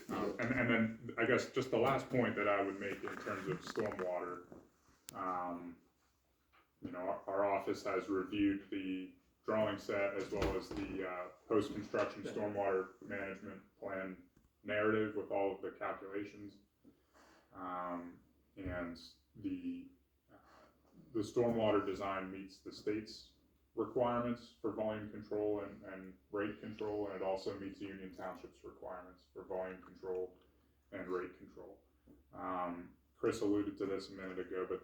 And then I guess just the last point that I would make in terms of stormwater, our office has reviewed the drawing set as well as the post-construction stormwater management plan narrative with all of the calculations, and the stormwater design meets the state's requirements for volume control and rate control, and it also meets Union Township's requirements for volume control and rate control. Chris alluded to this a minute ago, but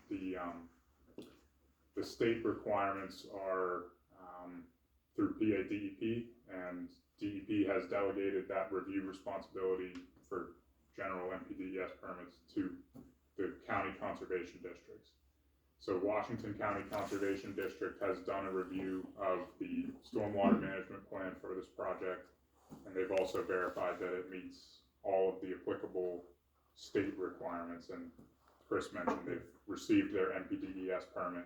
the state requirements are through PADEP, and DEP has delegated that review responsibility for general MPDES permits to the county conservation districts. So Washington County Conservation District has done a review of the stormwater management plan for this project, and they've also verified that it meets all of the applicable state requirements. And Chris mentioned they've received their MPDES permit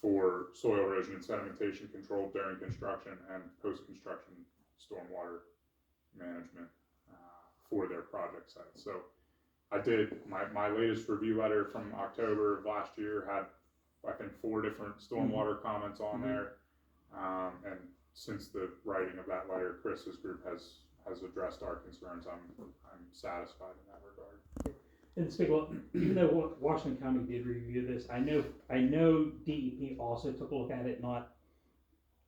for soil erosion and sedimentation control during construction and post-construction stormwater management for their project site. So I did my latest review letter from October of last year had, I think, 4 different stormwater comments on there, and since the writing of that letter, Chris's group has addressed our concerns. I'm satisfied in that regard. And speak well, even though Washington County did review this, I know DEP also took a look at it, not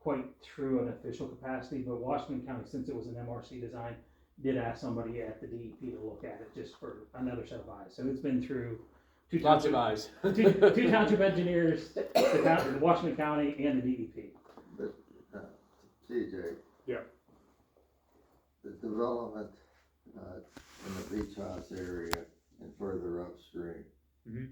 quite through an official capacity, but Washington County, since it was an MRC design, did ask somebody at the DEP to look at it just for another set of eyes. So it's been through Lots of eyes. two township engineers, the Washington County and the DEP. But, TJ. Yeah. The development, in the beach house area and further upstream. Mm-hmm.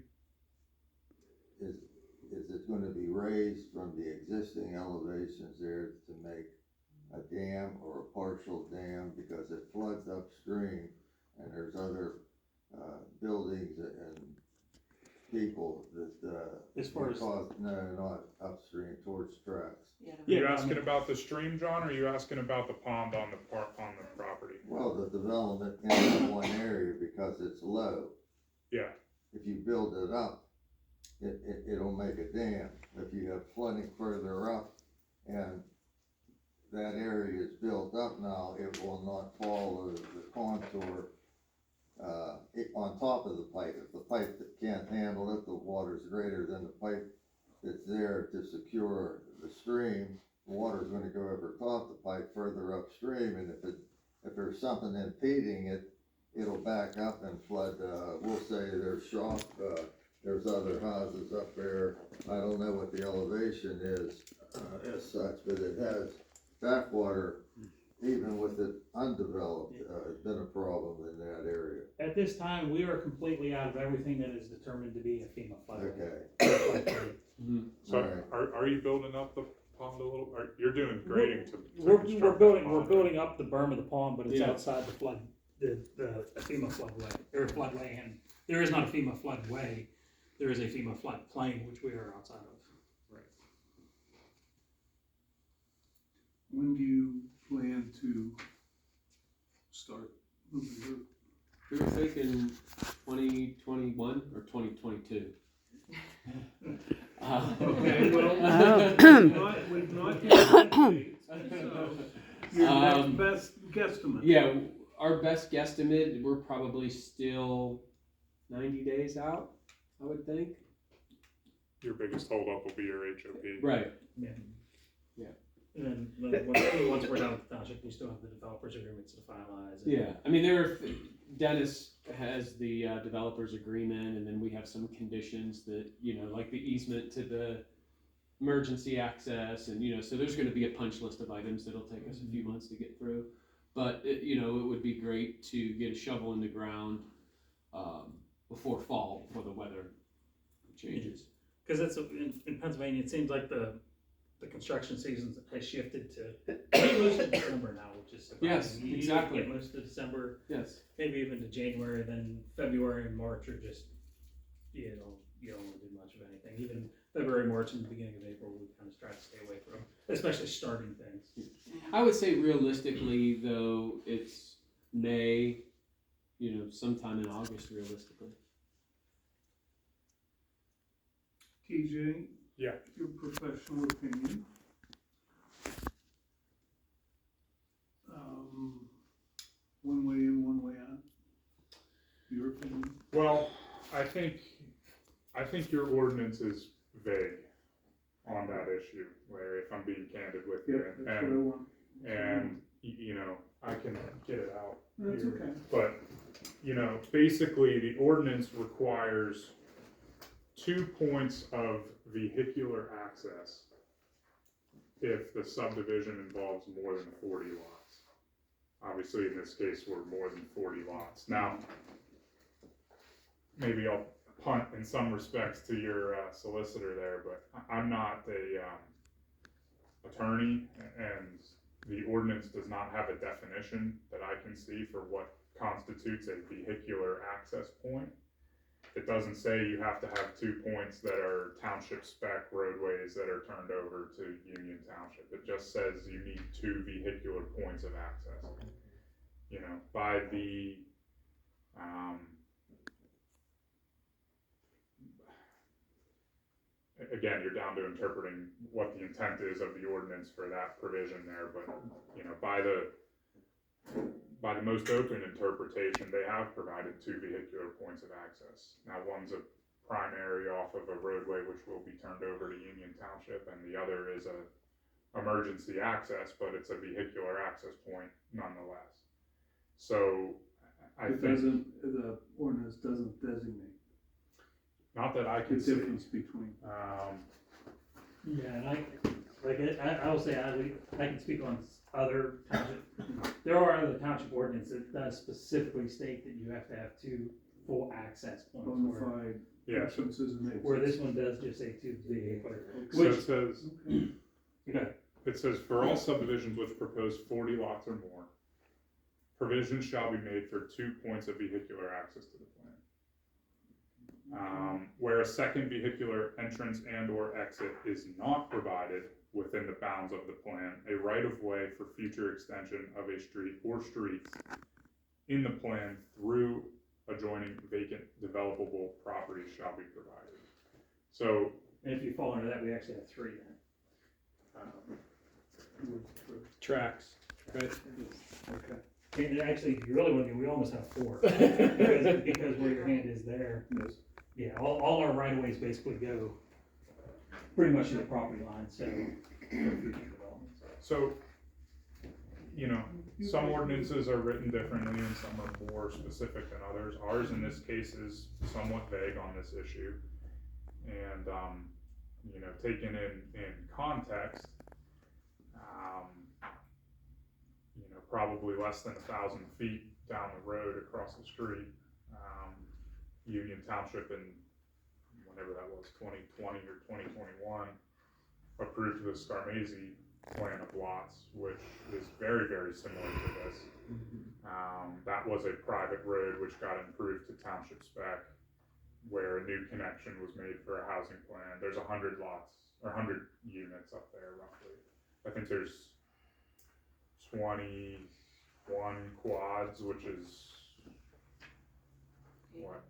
Is it gonna be raised from the existing elevations there to make a dam or a partial dam, because it floods upstream and there's other, buildings and people that, As far as no, not upstream, towards tracks. Are you asking about the stream, John, or are you asking about the pond on the property? Well, the development in that one area, because it's low. Yeah. If you build it up, it'll make a dam. If you have flooding further up and that area is built up now, it will not follow the contour on top of the pipe. If the pipe that can't handle it, the water's greater than the pipe that's there to secure the stream, the water's gonna go over top the pipe further upstream, and if there's something impeding it, it'll back up and flood. We'll say there's shop, there's other houses up there. I don't know what the elevation is as such, but it has backwater. Even with it undeveloped, has been a problem in that area. at this time, we are completely out of everything that is determined to be a FEMA flood. Okay. So Alright. are you building up the pond a little? You're doing grading to We're construct building that pond, building up the berm of the pond, but it's Yeah. outside the flood, the FEMA floodway, or floodway, and there is not a FEMA floodway, there is a FEMA floodplain, which we are outside of. Right. When do you plan to start moving dirt? We were thinking 2021 or 2022. Okay, well, we've not yet had dates, so your next best guesstimate. Yeah, our best guesstimate, we're probably still 90 days out, I would think. Your biggest holdup will be your HOP. Right. Yeah. Yeah. And then once we're done with the township, we still have the developers agreements to finalize. Yeah, I mean, Dennis has the developer's agreement, and then we have some conditions that, like the easement to the emergency access, and, so there's gonna be a punch list of items that'll take us a few months to get through. But, it would be great to get a shovel in the ground, before fall, before the weather changes. Because that's, in Pennsylvania, it seems like the construction season has shifted to most of December now, which is surprising. Yes, You usually exactly. get most of December, Yes. maybe even to January, then February and March are just, you don't do much of anything. Even February, March, and the beginning of April, we kind of try to stay away from, especially starting things. I would say realistically, though, it's May, sometime in August realistically. TJ? Yeah. Your professional opinion? One way in, one way out? Your opinion? Well, I think your ordinance is vague on that issue, Larry, if I'm being candid with you. Yep, that's what I want. I can get it out. That's here. okay. But, basically, the ordinance requires 2 points of vehicular access if the subdivision involves more than 40 lots. Obviously, in this case, we're more than 40 lots. Now, maybe I'll punt in some respects to your solicitor there, but I'm not a attorney, and the ordinance does not have a definition that I can see for what constitutes a vehicular access point. It doesn't say you have to have 2 points that are township spec roadways that are turned over to Union Township. It just says you need 2 vehicular points of access. By the, again, you're down to interpreting what the intent is of the ordinance for that provision there, but, by the most open interpretation, they have provided 2 vehicular points of access. Now, one's a primary off of a roadway which will be turned over to Union Township, and the other is a emergency access, but it's a vehicular access point nonetheless. So, The ordinance doesn't designate not that I the can see. difference between. Yeah, and I will say, I can speak on other township, there are other township ordinances that does specifically state that you have to have 2 full access points. Bona fide Yeah. entrances and exits. Where this one does just say 2 vehicular. So it says, Okay. It says, for all subdivisions which propose 40 lots or more, provision shall be made for 2 points of vehicular access to the plan. Where a second vehicular entrance and or exit is not provided within the bounds of the plan, a right-of-way for future extension of a street or streets in the plan through adjoining vacant developable property shall be provided. So, And if you fall under that, we actually have 3 then. Tracks, right? Okay. And actually, if you really want to, we almost have 4. Because where your hand is there. Yes. Yeah, all our right of ways basically go pretty much to the property line, so. For future developments. So, some ordinances are written differently and some are more specific than others. Ours in this case is somewhat vague on this issue. And, taken in context, probably less than 1,000 feet down the road across the street, Union Township in whenever that was, 2020 or 2021, approved the Scarmazzi plan of lots, which is very, very similar to this. That was a private road which got improved to township spec, where a new connection was made for a housing plan. There's 100 lots, or 100 units up there roughly. I think there's 21 quads, which is, what,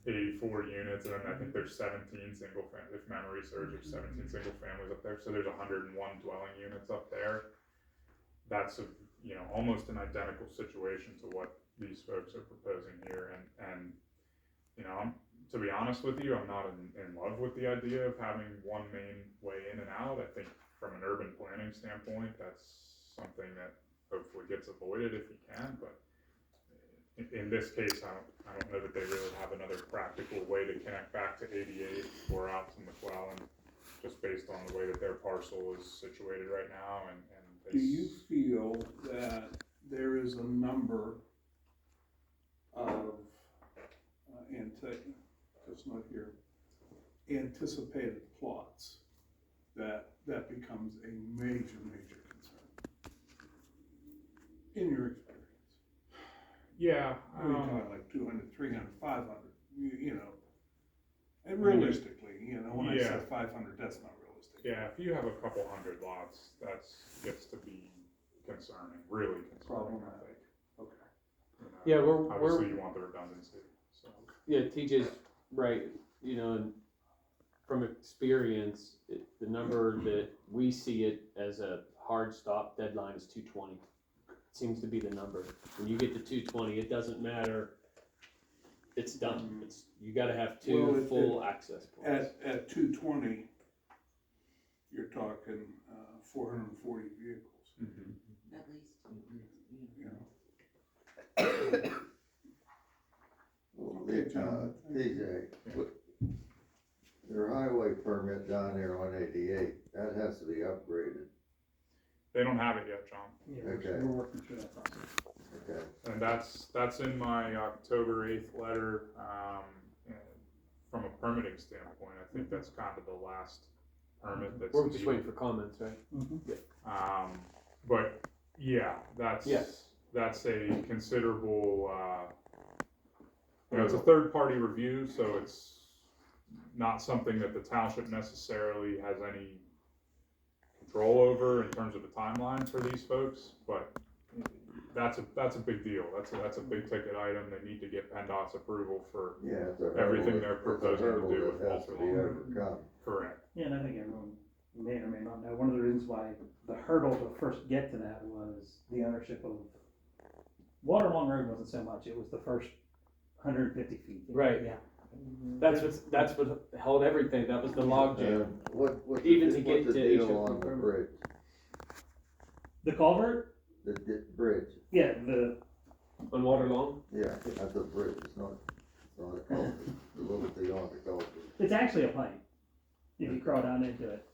84 units, and then I think there's 17 single family, if memory serves, there's 17 single families up there, so there's 101 dwelling units up there. That's almost an identical situation to what these folks are proposing here, and to be honest with you, I'm not in love with the idea of having one main way in and out. I think from an urban planning standpoint, that's something that hopefully gets avoided if you can, but in this case, I don't know that they really have another practical way to connect back to 88 or out to McClellan, just based on the way that their parcel is situated right now. And Do you feel that there is a number of, just not here, anticipated plots that becomes a major concern in your experience? yeah, What are you talking, like 200, 300, 500, and realistically, when I say Yeah. 500, that's not realistic. yeah, if you have a couple hundred lots, that gets to be concerning, really concerning, I think. Yeah, we're- Obviously, you want the redundancy, so. Yeah, TJ's right, you know, and from experience, the number that we see it as a hard stop deadline is 220. Seems to be the number. When you get to 220, it doesn't matter. It's done. It's, you gotta have two Well, full access points. At 220, you're talking 440 vehicles, At least. you know? Well, Okay, John. TJ, your highway permit down there on 88, that has to be upgraded, They don't have it yet, John. Yeah, Okay. we're working through that process. okay? And that's in my October 8th letter, and from a permitting standpoint, I think that's kind of the last permit that's. We're just due. waiting for comments, right? But yeah, that's. Yes. That's a considerable, it's a third-party review, so it's not something that the township necessarily has any control over in terms of a timeline for these folks, but that's a big deal. That's a big ticket item. They need to get PennDOT's approval for, Yeah, it's a hurdle. Everything they're It's a proposing to hurdle do that with has to Walter be Long. overcome. correct. Yeah, and I think everyone may or may not know, one of the reasons why the hurdle to first get to that was the ownership of Water Long Road wasn't so much, it was the first 150 feet. Right. Yeah. That's what held everything. That was the log jam. What's Even the, to get what's the to deal HFC on the permit. bridge? The culvert, The bridge, yeah, the, On Waterlong? yeah, that's a bridge, it's not a culvert, it's a little beyond the culvert. it's actually a pipe, if you crawl down into it.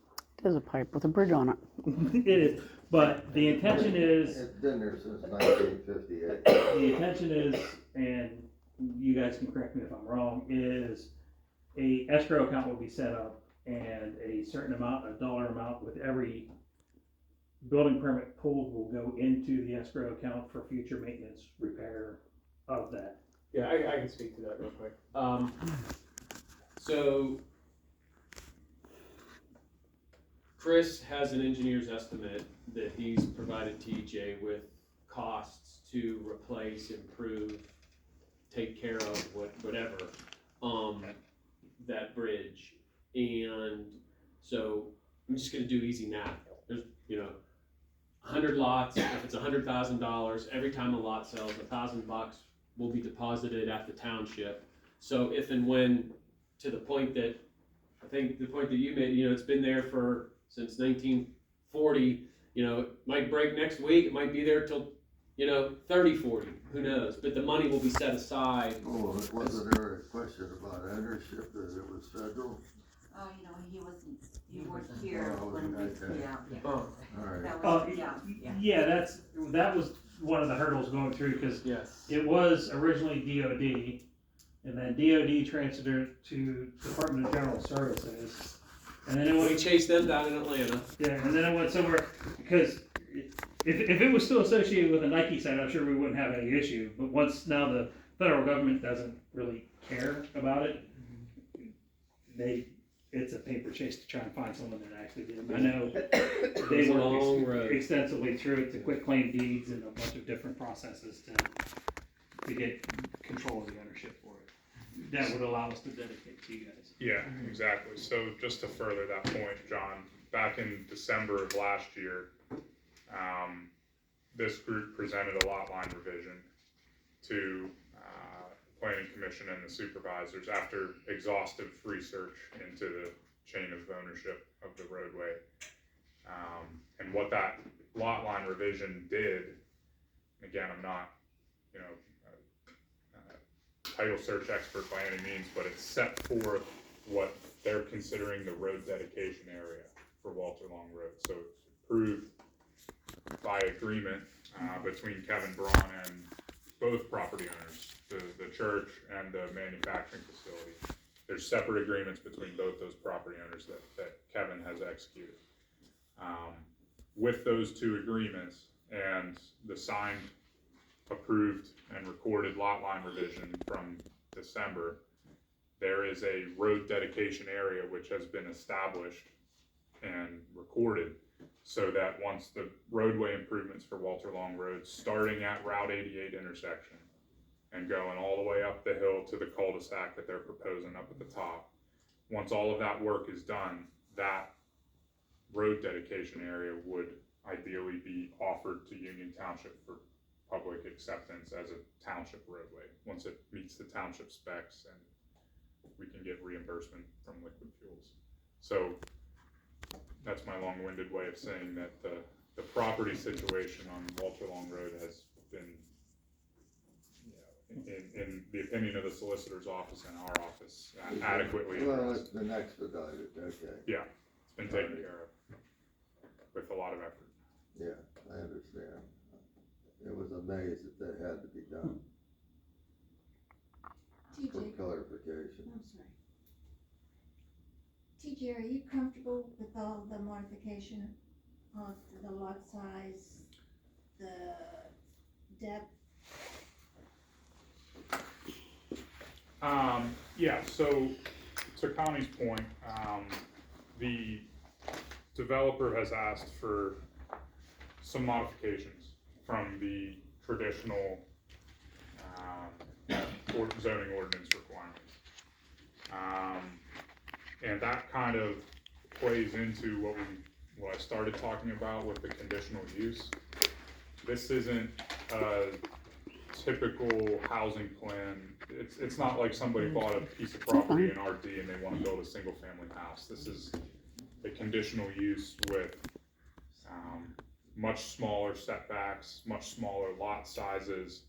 There's a pipe with a bridge on it. It is, but the intention is, It's been there since 1958. the intention is, and you guys can correct me if I'm wrong, is a escrow account will be set up and a certain amount, a dollar amount with every building permit pulled will go into the escrow account for future maintenance, repair of that. Yeah, I can speak to that real quick. So Chris has an engineer's estimate that he's provided TJ with costs to replace, improve, take care of, whatever, that bridge. And so I'm just gonna do easy math. There's, 100 lots, if it's $100,000, every time a lot sells, $1,000 will be deposited at the township. So if and when, to the point that, I think the point that you made, it's been there since 1940, it might break next week, it might be there till, 30, 40, who knows? But the money will be set aside. Oh, wasn't there a question about ownership, that it was federal? Oh, you weren't here Oh, when we, okay. yeah. Oh, Alright, That Oh, was, yeah. Yeah, that was one of the hurdles going through, because yes. it was originally DOD, and then DOD transferred it to Department of General Services. And then it We went, chased them down in Atlanta. yeah, and then it went somewhere, because if it was still associated with a Nike site, I'm sure we wouldn't have any issue, but once now the federal government doesn't really care about it, it's a paper chase to try and find someone that actually did. I know they It's a long worked road. extensively through it to quit claim deeds and a bunch of different processes to get control of the ownership for it. That would allow us to dedicate to you guys. Yeah, exactly. So just to further that point, John, back in December of last year, this group presented a lot line revision to the Planning Commission and the supervisors after exhaustive research into the chain of ownership of the roadway. And what that lot line revision did, again, I'm not, a title search expert by any means, but it set forth what they're considering the road dedication area for Walter Long Road. So it's approved by agreement between Kevin Braun and both property owners, the church and the manufacturing facility. There's separate agreements between both those property owners that Kevin has executed. With those two agreements and the signed, approved, and recorded lot line revision from December, there is a road dedication area which has been established and recorded, so that once the roadway improvements for Walter Long Road, starting at Route 88 intersection and going all the way up the hill to the cul-de-sac that they're proposing up at the top. Once all of that work is done, that road dedication area would ideally be offered to Union Township for public acceptance as a township roadway, once it meets the township specs and we can get reimbursement from liquid fuels. So that's my long-winded way of saying that the property situation on Walter Long Road has been, in the opinion of the solicitor's office and our office, adequately Well, addressed. it's been expedited, okay, Yeah, it's been taken care of with a lot of effort. yeah, I understand. It was amazed that that had to be done for TJ, clarification. I'm sorry. TJ, are you comfortable with all the modification of the lot size, the depth? Yeah, so to Connie's point, the developer has asked for some modifications from the traditional zoning ordinance requirements. And that kind of plays into what I started talking about with the conditional use. This isn't a typical housing plan. It's not like somebody bought a piece of property in RD and they want to build a single family house. This is a conditional use with much smaller setbacks, much smaller lot sizes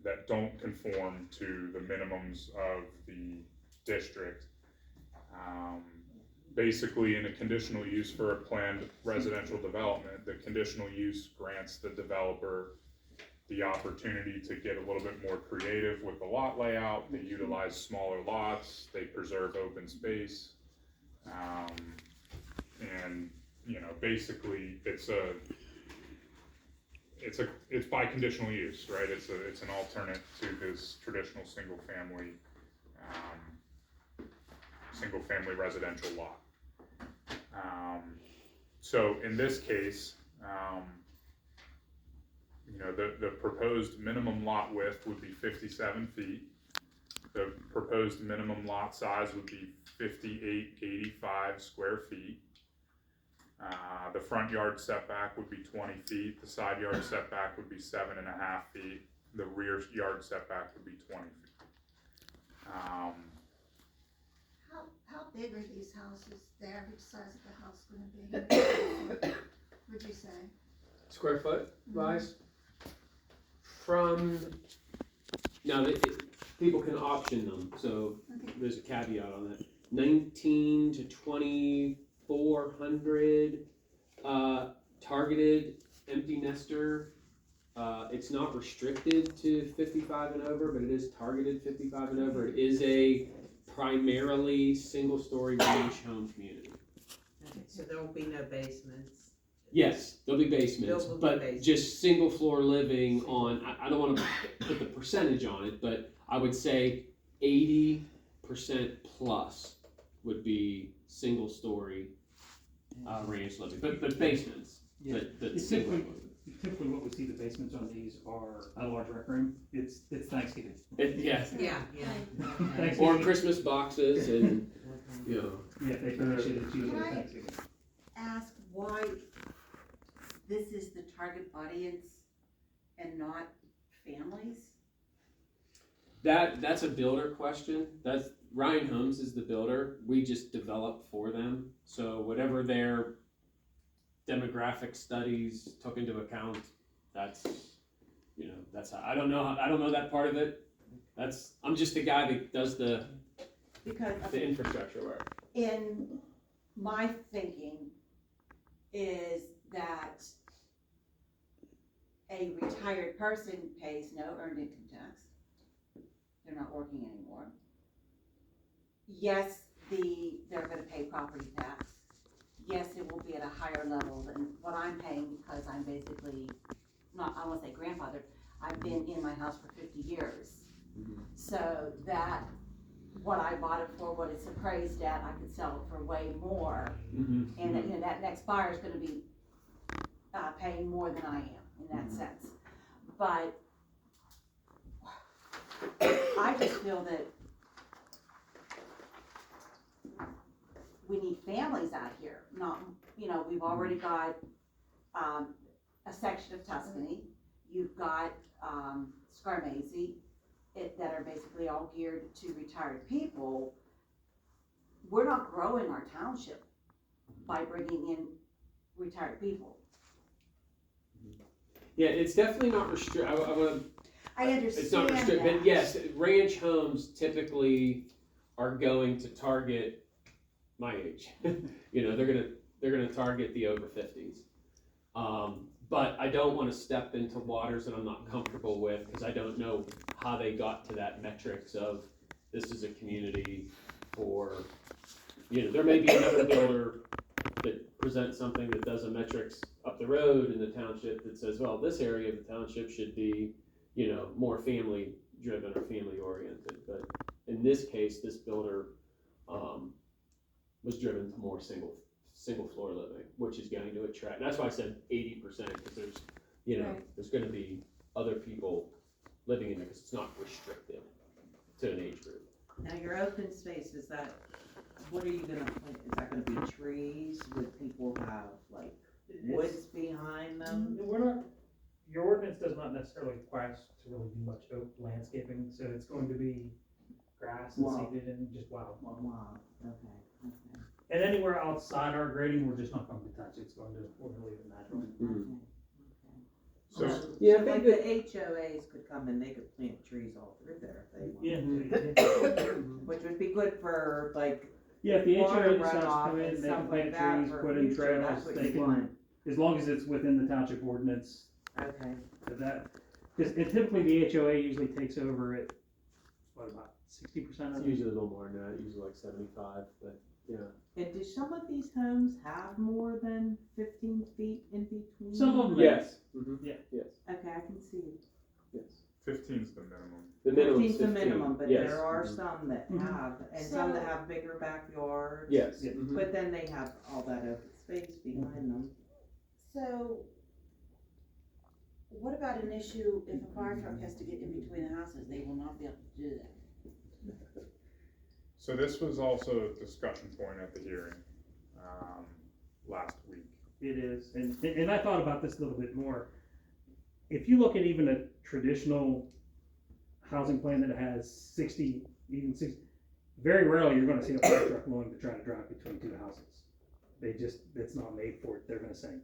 that don't conform to the minimums of the district. Basically, in a conditional use for a planned residential development, the conditional use grants the developer the opportunity to get a little bit more creative with the lot layout. They utilize smaller lots, they preserve open space. And, basically it's by conditional use, right? It's an alternate to this traditional single family residential lot. So in this case, the proposed minimum lot width would be 57 feet. The proposed minimum lot size would be 5885 square feet. The front yard setback would be 20 feet. The side yard setback would be 7.5 feet. The rear yard setback would be 20 feet. How big are these houses, the average size of the house gonna be? Would you say? Square foot wise? Now, people can option them, so Okay. there's a caveat on that. 19 to 2,400 targeted empty nester. It's not restricted to 55 and over, but it is targeted 55 and over. It is a primarily single-story ranch home community. Okay, so there will be no basements. Yes, there'll be basements, There'll be but basements. just single floor living on, I don't wanna put the percentage on it, but I would say 80% plus would be single story, ranch living, but basements, Yeah. but single. Typically what we see the basements on these are a large rec room. It's Thanksgiving. Yes, Yeah. Thanksgiving. or Christmas boxes and, you know. Yeah, they furnish it, it's usually Can I- Thanksgiving. Ask why this is the target audience and not families? That's a builder question. That's Ryan Holmes is the builder. We just develop for them. So whatever their demographic studies took into account, that's how I don't know that part of it. I'm just the guy that does the Because infrastructure work. in my thinking is that a retired person pays no earned income tax. They're not working anymore. Yes, they're gonna pay property tax. Yes, it will be at a higher level than what I'm paying because I'm basically, I won't say grandfather, I've been in my house for 50 years. So that, what I bought it for, what it's appraised at, I could sell it for way more. Mm-hmm. And that, that next buyer's gonna be, paying more than I am in that sense. But just feel that we need families out here, not, you know, we've already got, a section of Tuscany, you've got, Scarmazzi, that are basically all geared to retired people. We're not growing our township by bringing in retired people. Yeah, it's definitely not restrict, I wanna, I it's not understand restrict, that. but yes, ranch homes typically are going to target my age. You know, they're gonna target the over 50s. But I don't wanna step into waters that I'm not comfortable with, cause I don't know how they got to that metrics of, this is a community for, you know, there may be another builder that presents something that does a metrics up the road in the township that says, well, this area of the township should be, you know, more family driven or family oriented. But in this case, this builder, was driven to more single floor living, which is going to attract, and that's why I said 80%, because there's, you know, Right. there's gonna be other people living in there, because it's not restricted to an age group. Now, your open space, is that, what are you gonna plant? Is that gonna be trees? Would people have like woods behind them? We're not, your ordinance does not necessarily require us to really do much landscaping, so it's going to be grass and Wow. seeded and just wild. Wow, okay. And anywhere outside our grading, we're just not going to touch it, it's going to, we're gonna leave it natural. So, Yeah, I So think like that- the HOAs could come and they could plant trees all through there if they want. Yeah, Which would be good for like yeah, if the water HOA decides to runoff come in, and they stuff can like plant that trees, for put in future, trails, that's what they you can, want. as long as it's within the township ordinance, Okay, that, because typically the HOA usually takes over at, what, about 60% It's of it? usually a little more than that, usually like 75, but yeah. and do some of these homes have more than 15 feet in between? Some of them. Yes. Yeah. Yes, Okay, I can see. yes. 15 is the minimum. The minimum is 15's the 15, minimum, but yes. there are Mhm. some that Mhm. have, and some that So- have bigger backyards. Yes. Yeah. Mhm. But then they have all that open space behind them. So, what about an issue if a fire truck has to get in between the houses, they will not be able to do that? So this was also a discussion point at the hearing, last week. It is, and I thought about this a little bit more. If you look at even a traditional housing plan that has 60, very rarely you're gonna see a fire truck willing to try to drive between two houses. It's not made for it, they're gonna sink.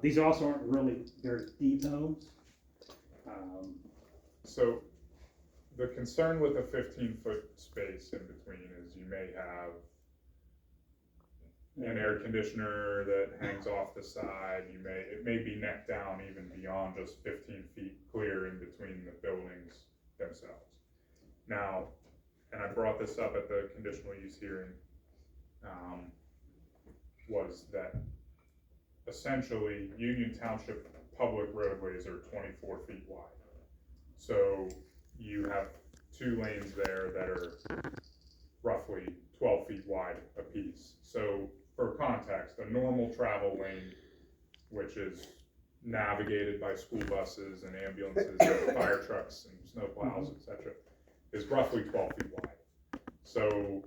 These also aren't really very deep homes. So the concern with a 15-foot space in between is you may have an air conditioner that hangs off the side, it may be neck down even beyond just 15 feet clear in between the buildings themselves. Now, and I brought this up at the conditional use hearing, was that essentially Union Township public roadways are 24 feet wide. So you have 2 lanes there that are roughly 12 feet wide apiece. So for context, a normal travel lane, which is navigated by school buses and ambulances and fire trucks and snowplows, etc., is roughly 12 feet wide. So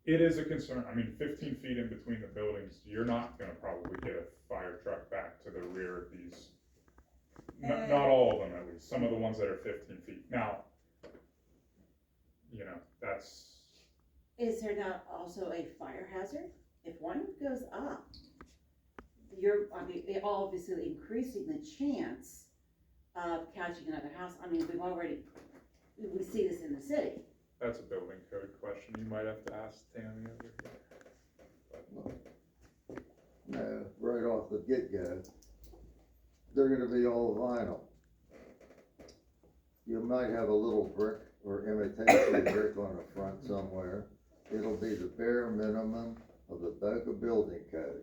it is a concern. I mean, 15 feet in between the buildings, you're not gonna probably get a fire truck back to the rear of these. Not all of them, at least. Some of the ones that are 15 feet. Now, you know, that's, Is there not also a fire hazard? If one goes up, it obviously increasing the chance of catching another house. I mean, we see this in the city. that's a building code question. You might have to ask Tammy over here. No, right off the get-go, they're gonna be all vinyl. You might have a little brick or imitation brick on the front somewhere. It'll be the bare minimum of the Boca Building Code.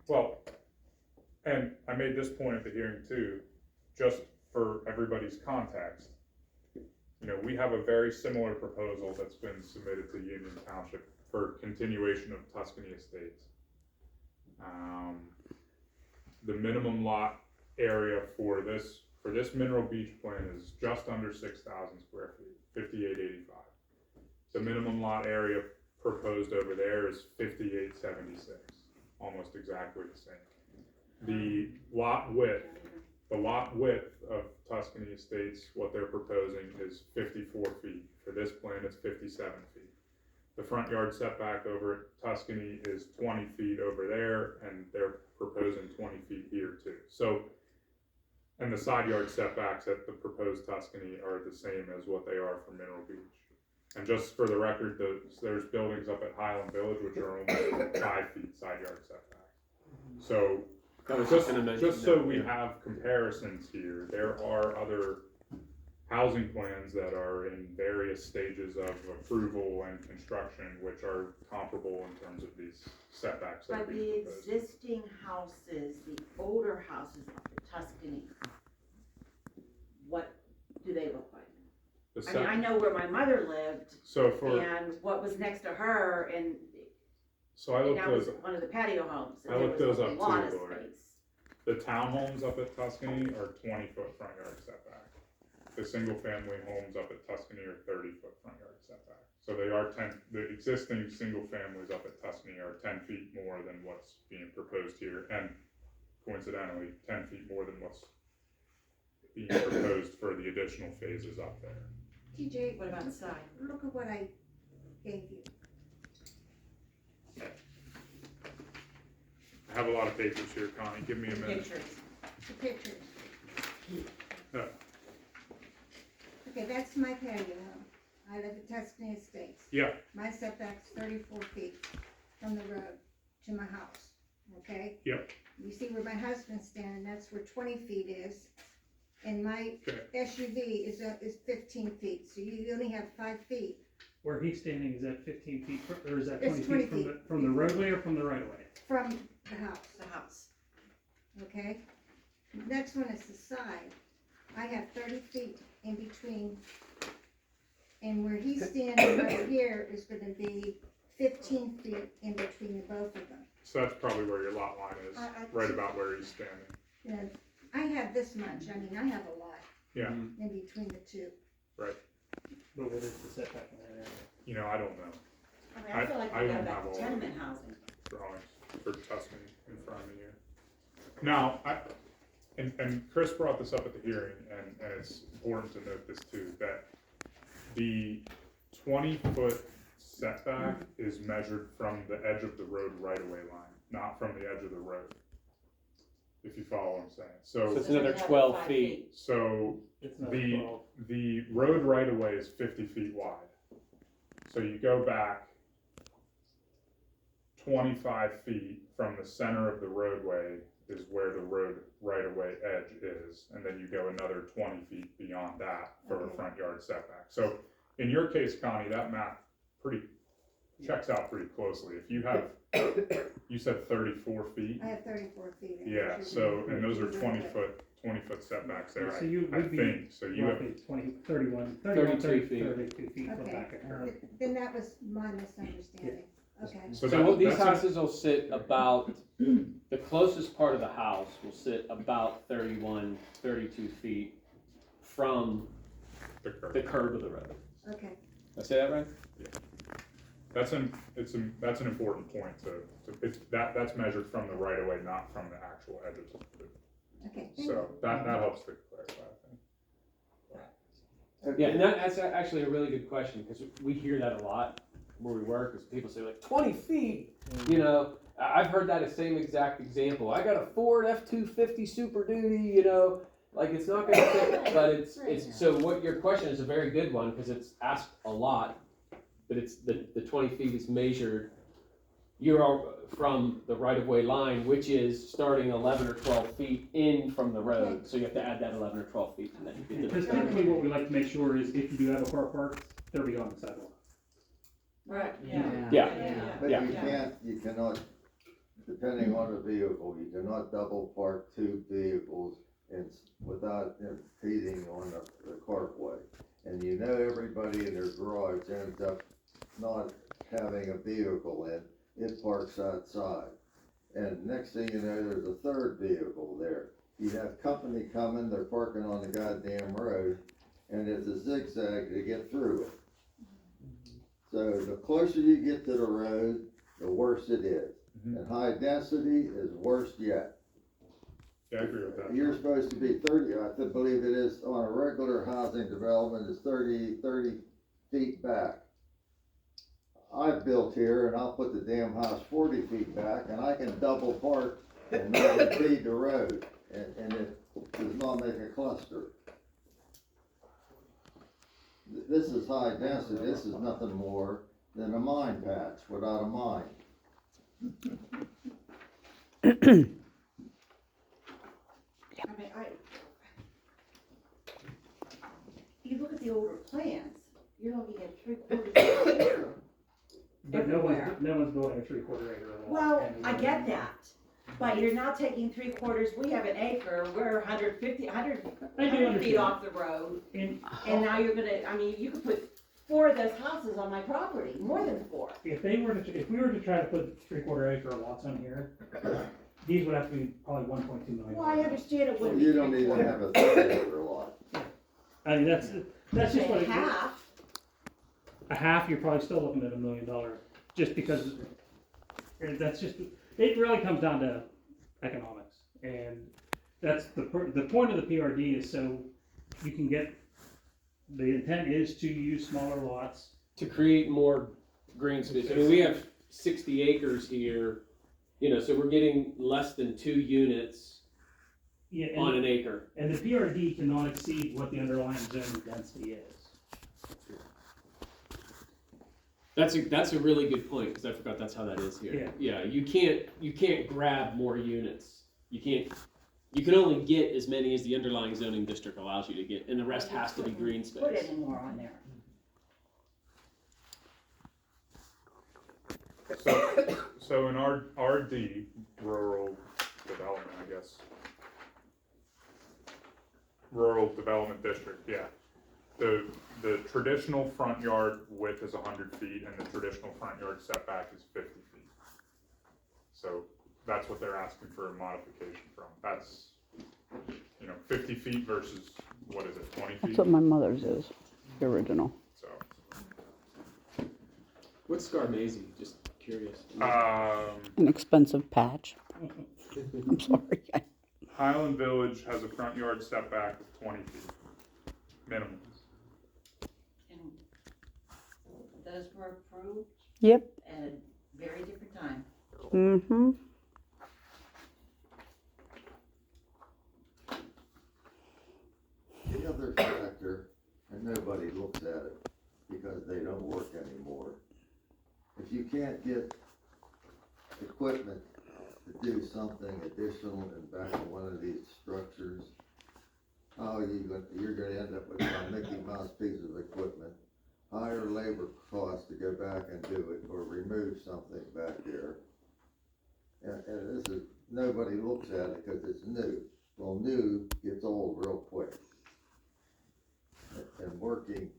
Well, and I made this point at the hearing too, just for everybody's context. You know, we have a very similar proposal that's been submitted to Union Township for continuation of Tuscany Estates. The minimum lot area for this Mineral Beach plan is just under 6,000 square feet, 5885. The minimum lot area proposed over there is 5876, almost exactly the same. The lot width of Tuscany Estates, what they're proposing is 54 feet. For this plan, it's 57 feet. The front yard setback over at Tuscany is 20 feet over there, and they're proposing 20 feet here too. So, and the side yard setbacks at the proposed Tuscany are the same as what they are for Mineral Beach. And just for the record, there's buildings up at Highland Village which are only 5 feet side yard setback. So, I was just, gonna mention just so that, we yeah. have comparisons here, there are other housing plans that are in various stages of approval and construction, which are comparable in terms of these setbacks that are But the being proposed. existing houses, the older houses up in Tuscany, what do they look like? The I mean, I know where my mother lived So for, and what was next to her, and so I looked that was those, one of the patio homes. and I there looked was those a up lot too, of Lori. space. the townhomes up at Tuscany are 20-foot front yard setback. The single family homes up at Tuscany are 30-foot front yard setback. So they are the existing single families up at Tuscany are 10 feet more than what's being proposed here, and coincidentally, 10 feet more than what's being proposed for the additional phases up there. TJ, What about side? look at what I gave you. I have a lot of papers here, Connie, give me a minute. Pictures. The pictures. Yeah. Okay, that's my patio home. I live at Tuscany Estates. Yeah, My setback's 34 feet from the road to my house, okay? Yep. You see where my husband's standing, that's where 20 feet is. And my Okay. SUV is 15 feet, so you only have 5 feet. Where he's standing, is that 15 feet, or is that It's 20 feet 20 from the roadway or from the right of way? From the house, The house. okay? Next one is the side. I have 30 feet in between. And where he's standing right here is gonna be 15 feet in between the both of them. so that's probably where your lot line is, right about where he's standing. You know, I have this much, I mean, I have a lot Yeah, in between the two. But what is the setback in that area? you know, I don't know I mean, I feel like I we don't got have all that of tenement housing. drawings for Tuscany in front of me here. Now, and Chris brought this up at the hearing, and it's important to note this too, that the 20-foot setback is measured from the edge of the road right-of-way line, not from the edge of the road. If you follow what I'm saying. So So, it's another 12 feet. so It's not the, 12. the road right-of-way is 50 feet wide. So you go back 25 feet from the center of the roadway is where the road right-of-way edge is, and then you go another 20 feet beyond that for a Okay. front yard setback. So in your case, Connie, that math checks out pretty closely. If you have, you said 34 feet? I have 34 feet. in Yeah, between so, and those are the 20-foot setbacks there, So you I would be think, so you have, roughly 32 32 feet from Okay. back of her. Then that was my misunderstanding, okay. so So that, these that's a- houses will sit about, the closest part of the house will sit about 31, 32 feet from the curve. the curb of the road. Okay, Did I say that right? That's an important point that's measured from the right of way, not from the actual edge of the road. okay. thank So that helps to clarify, I think. Yeah, and that's actually a really good question, because we hear that a lot where we work, is people say like 20 feet, you know, I've heard that same exact example. I got a Ford F-250 Super Duty, you know, like it's not gonna fit, but it's, so what your question is a very good one, because it's asked a lot, but it's, the 20 feet is measured, you're all from the right-of-way line, which is starting 11 or 12 feet in from the road, so you have to add that 11 or 12 feet, and then you get to Because the typically what we like to make sure is if you do have a car parked, they're beyond the sidewalk. Right, Yeah. But Yeah. you cannot, depending on the vehicle, you cannot double park two vehicles without impeding on the carpway. And you know everybody in their garage ends up not having a vehicle in, it parks outside. And next thing you know, there's a third vehicle there. you have company coming, they're parking on the goddamn road, and it's a zigzag to get through it. So the closer you get to the road, the worse it is. Mhm. And high density is worse yet. Yeah, I agree with that. You're supposed to be 30, I believe it is, on a regular housing development is 30 feet back. I've built here and I'll put the damn house 40 feet back and I can double park and not impede the road and it does not make a cluster. This is high density, this is nothing more than a mine patch without a mine. I mean, you look at the older plans, you're looking at 3/4 of an acre. But Everywhere. no one's building a 3/4 acre lot. Well, anywhere. I get that, but you're not taking 3/4, we have an acre, we're 150 I do feet understand. off the road, And and now you're gonna, I mean, you could put 4 of those houses on my property, more than 4. if we were to try to put 3/4 acre lots on here, these would have to be probably 1.2 million. Well, I understand it wouldn't be You don't even 3/4. have a 30-acre lot. I mean, that's just what it is. Half, A half, you're probably still looking at $1 million, just because, that's just, it really comes down to economics. And that's the point of the PRD is so you can get, the intent is to use smaller lots. To create more green space. I mean, we have 60 acres here, you know, so we're getting less than 2 units Yeah, on and, an acre. and the PRD cannot exceed what the underlying zoning density is. That's a really good point, because I forgot that's how that is here. Yeah, you can't grab more units. You can only get as many as the underlying zoning district allows you to get, and the rest has to be green space. put any more on there. So in our RD, rural development, I guess. Rural development district, yeah. The traditional front yard width is 100 feet and the traditional front yard setback is 50 feet. So that's what they're asking for a modification from. That's, 50 feet versus, what is it, 20 feet? That's what my mother's is, the original. So, What's Scarmazy? Just curious. An expensive patch. I'm sorry. Highland Village has a front yard setback of 20 feet, minimum. And those were approved Yep. at a very different time. Mm-hmm. The other factor, and nobody looks at it because they don't work anymore. If you can't get equipment to do something additional in back of one of these structures, you're gonna end up with a Mickey Mouse piece of equipment, higher labor costs to go back and do it or remove something back there. And this is, nobody looks at it because it's new. Well, new gets old real quick. And working,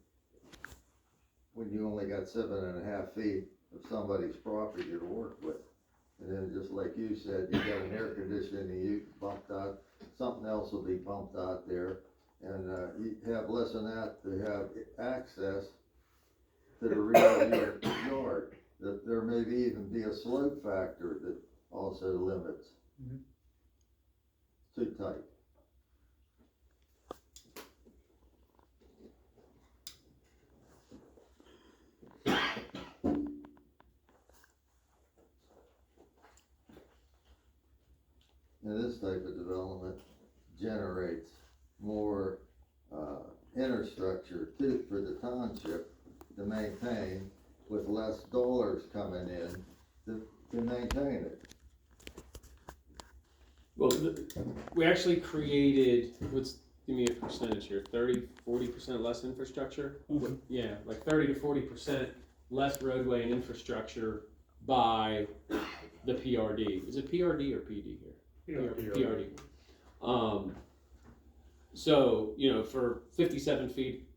when you only got 7.5 feet of somebody's property to work with. And then just like you said, you got an air conditioning unit bumped out, something else will be pumped out there. And you have less than that to have access to the rear of your yard. That there may even be a slope factor that also limits. Mhm. Too tight. Now, this type of development generates more infrastructure for the township to maintain with less dollars coming in to maintain it. Well, we actually created, give me a percentage here, 30-40% less infrastructure? Mhm. Yeah, like 30 to 40% less roadway and infrastructure by the PRD. Is it PRD or PD here? PRD. So, for 57 feet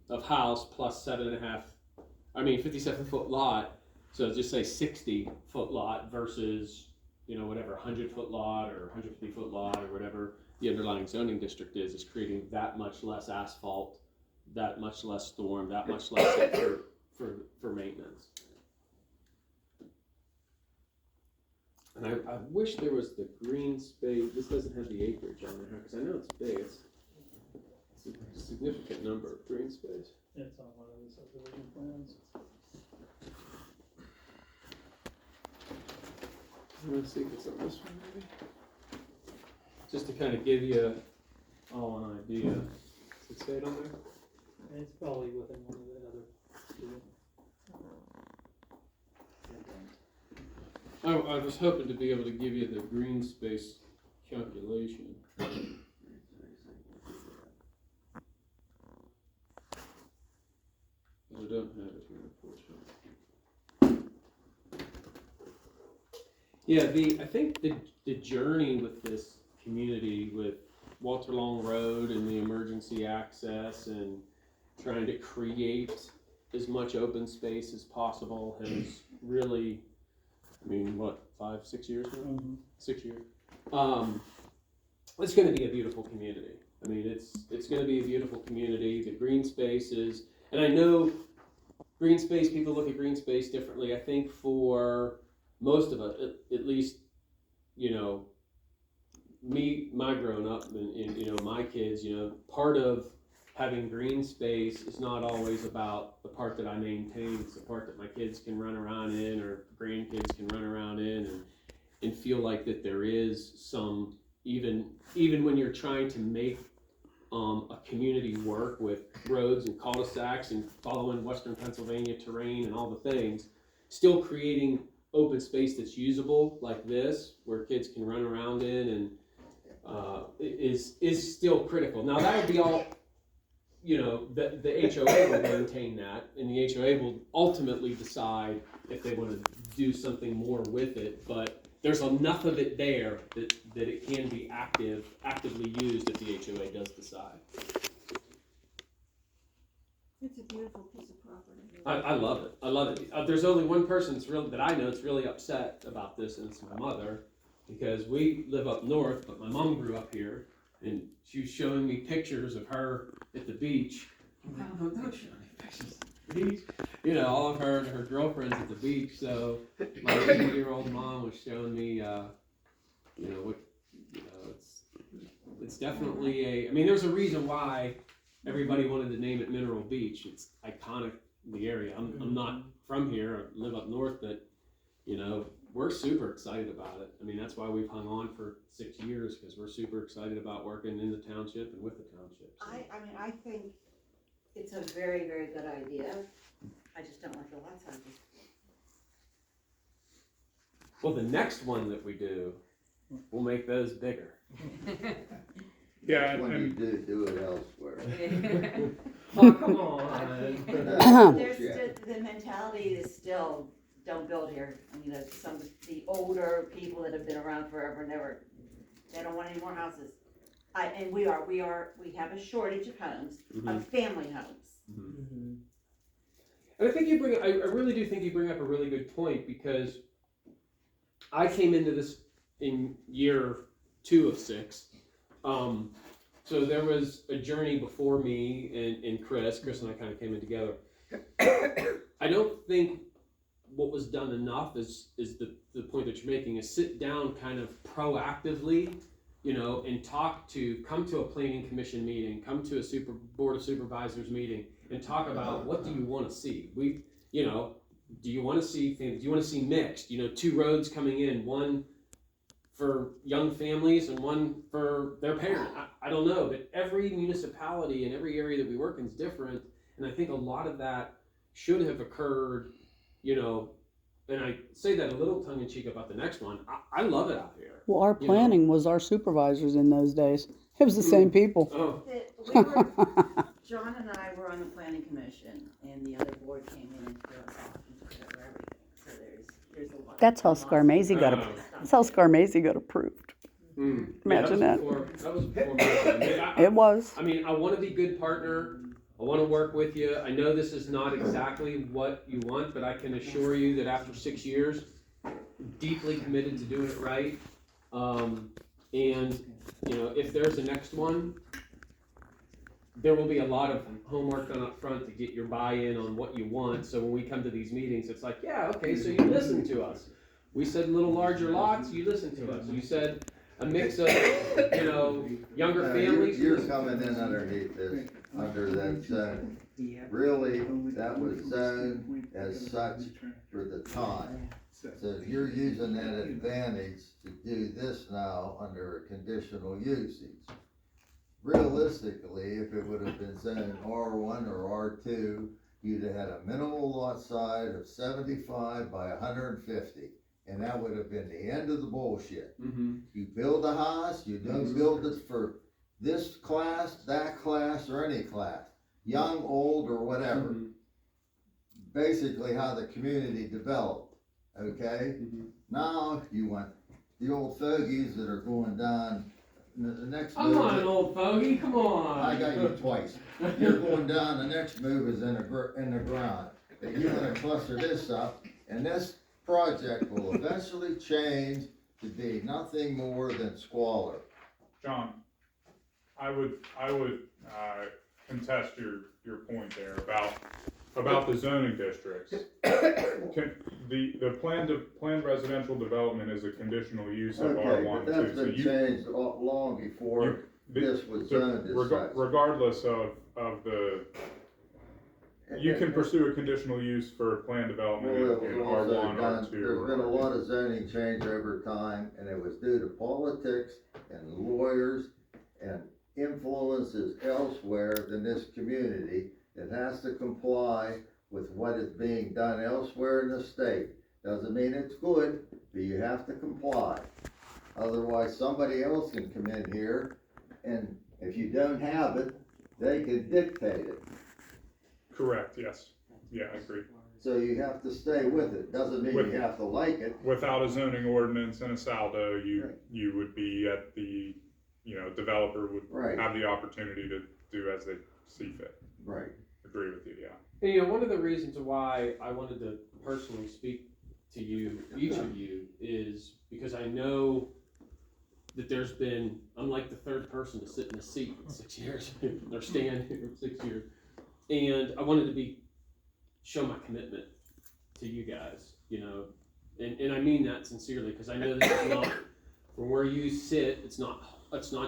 of house plus 57 foot lot, so just say 60 foot lot versus, whatever, 100 foot lot or 150 foot lot or whatever, the underlying zoning district is creating that much less asphalt, that much less storm, that much less for maintenance. And I wish there was the green space. This doesn't have the acreage on there because I know it's big. It's a significant number of green space. It's on one of the subdivision plans. I'm gonna see if it's on this one maybe. Just to kind of give you all an idea. Does it say it on there? It's probably within one of the other two. I was hoping to be able to give you the green space calculation. But I don't have it here, unfortunately. Yeah, I think the journey with this community, with Walter Long Road and the emergency access and trying to create as much open space as possible has really, I mean, what, 5-6 years now? Mm-hmm. 6 years. It's going to be a beautiful community. I mean, it's going to be a beautiful community. The green spaces, and I know green space, people look at green space differently. I think for most of us, at least, you know, my growing up and you know, my kids, you know, part of having green space is not always about the part that I maintain. It's the part that my kids can run around in or grandkids can run around in and feel like that there is some, even when you're trying to make a community work with roads and cul-de-sacs and following Western Pennsylvania terrain and all the things, still creating open space that's usable like this, where kids can run around in and is still critical. Now that would be all, you know, the HOA will maintain that, and the HOA will ultimately decide if they want to do something more with it, but there's enough of it there that it can be actively used if the HOA does decide. It's a beautiful piece of property. I love it. I love it. There's only one person that I know that's really upset about this, and it's my mother, because we live up north, but my mom grew up here, and she was showing me pictures of her at the beach. Don't show me pictures at the beach. You know, all of her and her girlfriends at the beach. So my 80-year-old mom was showing me, you know, what, you know, it's definitely I mean, there's a reason why everybody wanted to name it Mineral Beach. It's iconic in the area. I'm not from here. I live up north, but you know, we're super excited about it. I mean, that's why we've hung on for 6 years, because we're super excited about working in the township and with the township. So. I mean, I think it's a very, very good idea. I just don't like the lot sizes. Well, the next one that we do, we'll make those bigger. Yeah, When you and do it elsewhere. Oh, come on. There's still, the mentality is still, don't build here. I mean, some of the older people that have been around forever and ever, they don't want any more houses. And we have a shortage of homes, of family homes. Mm-hmm. And I think I really do think you bring up a really good point, because I came into this in year 2 of 6. So there was a journey before me and Chris and I kind of came in together. I don't think what was done enough is the point that you're making, is sit down kind of proactively, you know, and come to a planning commission meeting, come to a board of supervisors meeting, and talk about what do you want to see. You know, do you want to see things? Do you want to see mixed? You know, 2 roads coming in, one for young families and one for their parent. I don't know, but every municipality and every area that we work in is different, and I think a lot of that should have occurred, you know, and I say that a little tongue-in-cheek about the next one. I love it out here. Well, our planning was our supervisors in those days. It was the same people. Oh, John and I were on the planning commission, and the other board came in and threw us off and took over everything. So there's a lot. That's how Scarmazy got That's how Scarmazy got approved. Imagine that. That was before my time. It was. I mean, I want to be a good partner. I want to work with you. I know this is not exactly what you want, but I can assure you that after 6 years, deeply committed to doing it right. And you know, if there's a next one, there will be a lot of homework done up front to get your buy-in on what you want, so when we come to these meetings, it's like, yeah, okay, so you listen to us. We said little larger lots, you listen to us. You said a mix of, you know, younger No, families. You're coming in underneath this, under that zone. Really, that was zoned as such for the time. So you're using that advantage to do this now under a conditional usage. Realistically, if it would have been zoned R1 or R2, you'd have had a minimal lot size of 75 by 150. And that would have been the end of the bullshit. Mm-hmm. You build a house, you don't build it for this class, that class, or any class, young, old, or whatever. Mm-hmm. Basically how the community developed, okay? Mm-hmm. Now you want the old fogies that are going down, the next I'm move. not an old fogey, come on. I got you twice. You're going down, the next move is in the ground. That you're gonna cluster this up, and this project will eventually change to be nothing more than squalor. John, I would contest your point there about the zoning districts. The planned residential development is a conditional use of Okay, R1 but that's too. So been changed long before this was zoned as such. Regardless of the, you can pursue a conditional use for planned development Well, in it was also R1, done, R2. there's been a lot of zoning change over time, and it was due to politics and lawyers and influences elsewhere than this community that has to comply with what is being done elsewhere in the state. Doesn't mean it's good, but you have to comply. Otherwise, somebody else can come in here, and if you don't have it, they can dictate it. Correct, yes. Yeah, I agree. So you have to stay with it. Doesn't mean you have to like it. Without a zoning ordinance and a saldo, you would be at the, developer would Right. have the opportunity to do as they see fit. Right. Agree with you, yeah. And, one of the reasons why I wanted to personally speak to you, each of you, is because I know that there's been, I'm like the third person to sit in the seat in 6 years, or stand here 6 years. And I wanted to show my commitment to you guys, and I mean that sincerely, because I know that it's not, from where you sit, it's not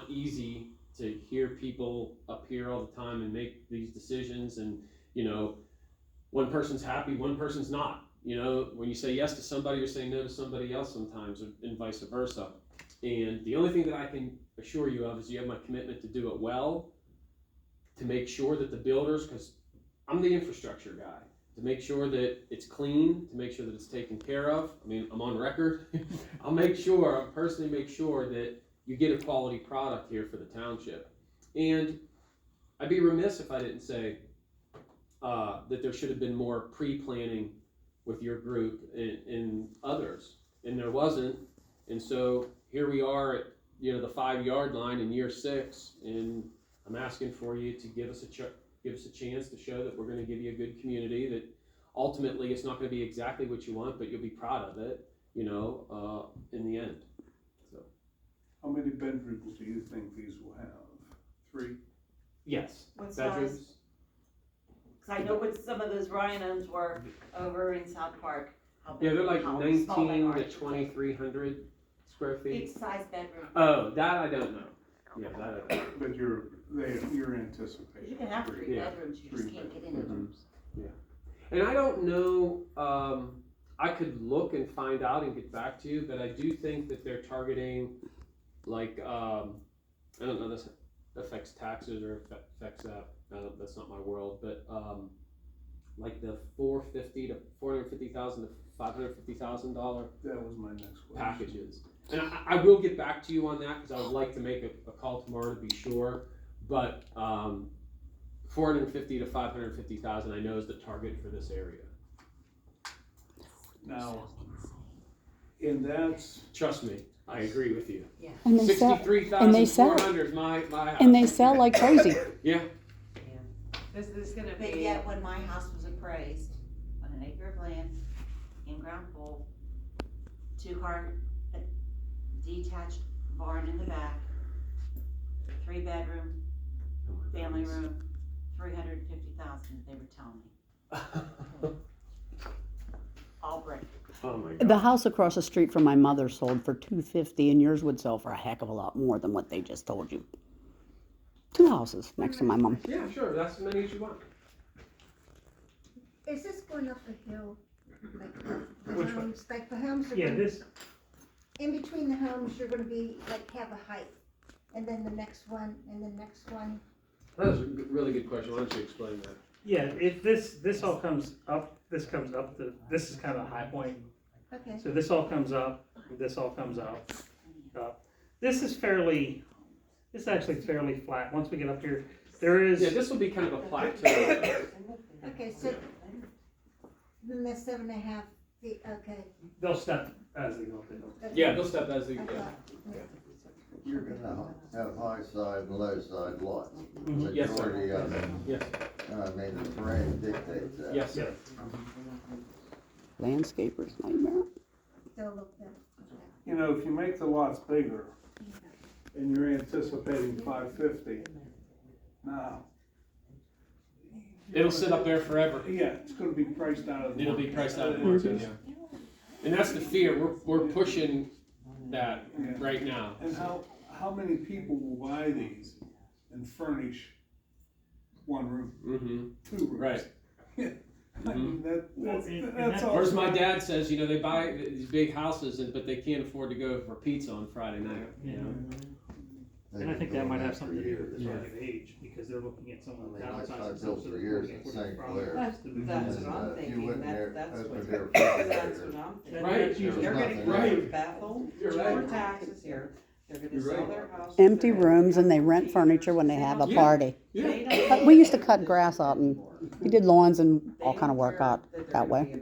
easy to hear people up here all the time and make these decisions, and, one person's happy, one person's not. When you say yes to somebody, you're saying no to somebody else sometimes, and vice versa. And the only thing that I can assure you of is you have my commitment to do it well, to make sure that the builders, because I'm the infrastructure guy, to make sure that it's clean, to make sure that it's taken care of. I mean, I'm on record. I'll personally make sure that you get a quality product here for the township. And I'd be remiss if I didn't say that there should have been more pre-planning with your group and others, and there wasn't. And so here we are at the 5-yard line in year 6, and I'm asking for you to give us a chance to show that we're going to give you a good community, that ultimately it's not going to be exactly what you want, but you'll be proud of it, in the end. So. How many bedrooms do you think these will have? 3? Yes. What Bedrooms. size? Cause I know what some of those Ryan owns were over in South Park. How Yeah, big- they're like how small they 19 are, I to should say. 2,300 square feet. Each size bedroom. Oh, that I don't know. Yeah, that I don't know. But you're anticipating. You can have 3 Yeah. bedrooms, you just 3 can't get into them. And I don't know, I could look and find out and get back to you, but I do think that they're targeting, like, I don't know, this affects taxes or affects that, that's not my world, but, like the $450,000 to $450,000 to $550,000 That was my next question. packages. And I will get back to you on that, because I would like to make a call tomorrow to be sure, but, $450,000 to $550,000 I know is the target for this area. Now, and that's, Trust me, I agree with you. And they sell, 63,400 is my house. and they sell like crazy. Yeah. This is gonna But yet, when my house was appraised, on an acre of land, in-ground pool, 2-car detached barn in the back, 3-bedroom, Oh my family goodness. room, 350,000, they were telling me, all brick. Oh my The god. house across the street from my mother sold for $250, and yours would sell for a heck of a lot more than what they just told you. 2 houses next to my mom. Yeah, sure, that's as many as you want. Is this going up a hill? Like the Which one? homes, like the homes are Yeah, gonna, this, in between the homes, you're gonna be, like, have a height. And then the next one, and the next one. That was a really good question. Why don't you explain that? yeah, if this all comes up, this comes up, this is kind of a high point. Okay. So this all comes up, this all comes up. This is fairly, this is actually fairly flat. Once we get up here, there is. Yeah, this will be kind of a plateau. Okay, so then that's 7.5 feet, okay. They'll step as they go up the hill. Yeah, they'll step as they I go. thought, You're gonna have high side and low side lots. Mhm. Yes, sir. Majority of them. Yes, I mean, the terrain dictates that. yes, sir. Landscaper's nightmare. they'll look better. You know, if you make the lots bigger, and you're anticipating 550, now. It'll sit up there forever. Yeah, it's gonna be priced out of the. It'll be priced out of the market, yeah. And that's the fear. We're pushing that right now. And how many people will buy these and furnish one room, Mm-hmm. 2 rooms? Right. I mean, Well, and that's that- all. Or as my dad says, you know, they buy these big houses, but they can't afford to go for pizza on Friday night. You know? They've And I think been that might doing have for something to do with years. the target age, because they're looking at someone I mean, downsizing I themselves. built to for the years point in where St. they're Clair. probably- That's And, what I'm if you thinking, went there, that's opened what, their that's refrigerator, what I'm thinking. Right. That's usually- They're There's gonna nothing go there. to Bethel, You're lower right. taxes here, they're gonna You're sell right. their house. Empty rooms, and they rent furniture when they have a Yeah. party. Yeah. But we used to cut grass out, and we did lawns and all kind of work out that way.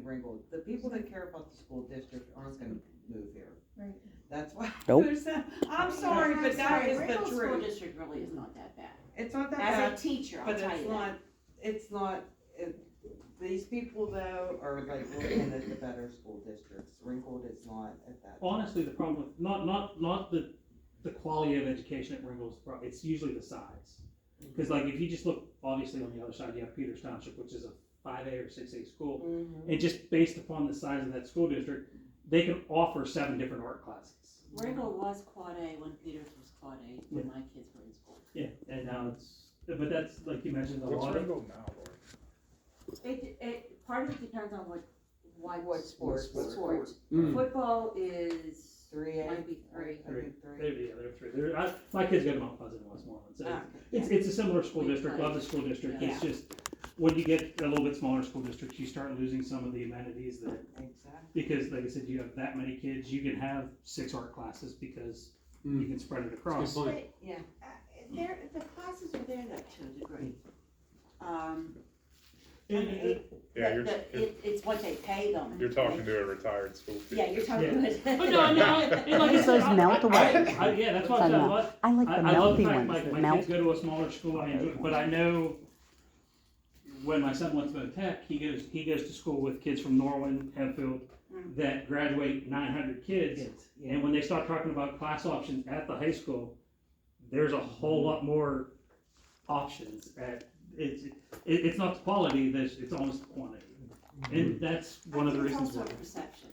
The people that care about the school district aren't gonna move here. Right. That's why. Nope. I'm sorry, but that is Ringgold the School truth. District really is not that bad. It's not that As bad, a teacher, I'll but tell it's you not, that. it's not, these people though are like looking at the better school districts. Ringgold is not at that. Honestly, the problem with, not the quality of education at Ringgold's, it's usually the size. Because like, if you just look, obviously on the other side, you have Peters Township, which is a 5A or 6A school. Mhm. And just based upon the size of that school district, they can offer 7 different art classes. Ringgold was quad A when Peters was quad A, when my kids were in school. Yeah, and now but that's, like you mentioned, a lot of. now, Lori? Part of it depends on what sports. sports. Mm. Football is, 3A. might be 3. I think three. They're 3. My kids go to Mount Pleasant and Westmoreland, so Ah, it's a similar school district, love the school district, it's Yeah. just, when you get a little bit smaller school districts, you start losing some of the amenities that, Exactly. because like I said, you have that many kids, you can have 6 art classes because you can spread it across. Good point. Yeah, the classes are there though to a degree. And- It's what they pay them. You're talking to a retired school teacher. Yeah, you're talking Yeah. to. Oh, no, and like I It's said, those melt away. Yeah, that's what I'm saying, I like the I love the melty fact ones that my melt. kids go to a smaller school, I enjoy, but I know when my son wants to go to tech, he goes to school with kids from Norwin, Hempfield, that graduate 900 kids. And when they start talking about class options at the high school, there's a whole lot more options. It's not the quality, it's almost the quantity. And that's one of the reasons It's why. also a perception.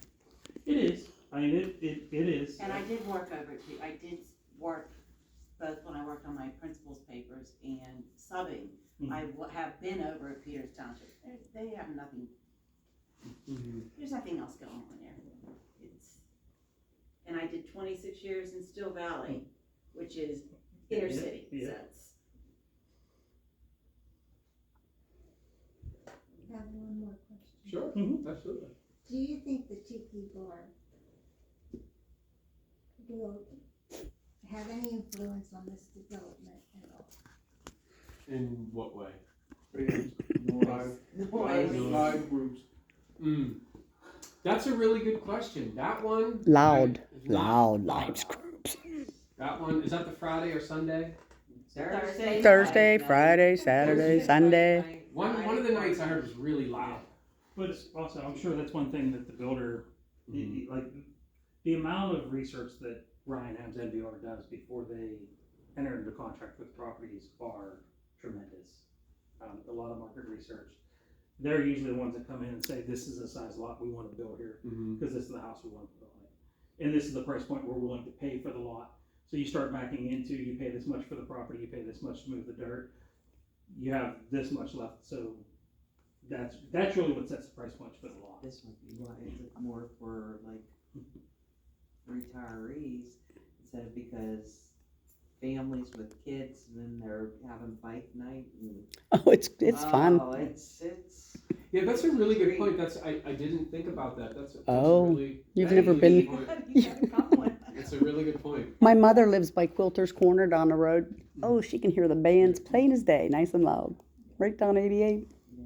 It is, I mean, it is. And I did work over it too. I did work both when I worked on my principal's papers and subbing. I have been over at Peters Township. They have nothing, there's nothing else going on there. And I did 26 years in Still Valley, which is inner Yeah, city, yeah. so it's. I have one more question. Sure, Mhm. absolutely. Do you think the Tiki Bar will have any influence on this development at all? In what way? Live groups. Mm. That's a really good question. That one. Loud, is not loud thought lives about. groups. That one, is that the Friday or Sunday? Thursday, Friday, Saturday, Sunday. One of the nights I heard was really loud. But it's also, I'm sure that's one thing that the builder, like, the amount of research that Ryan Hams NVR does before they enter into contract with properties are tremendous. A lot of market research. They're usually the ones that come in and say, this is the size lot we want to build here, because this is the house we want to build on it. And this is the price point we're willing to pay for the lot. So you start backing into, you pay this much for the property, you pay this much to move the dirt, you have this much left, so that's really what sets the price point for the lot. This would be why, is it more for like retirees, instead of because families with kids and then they're having bike night and. Oh, it's fun. Oh, it's. Yeah, that's a really good point. I didn't think about that. That's Oh, a really, you've that's never a really been- good point. You gotta come with. It's a really good point. My mother lives by Quilter's Corner down the road. Oh, she can hear the bands plain as day, nice and loud, right down 88. Yeah.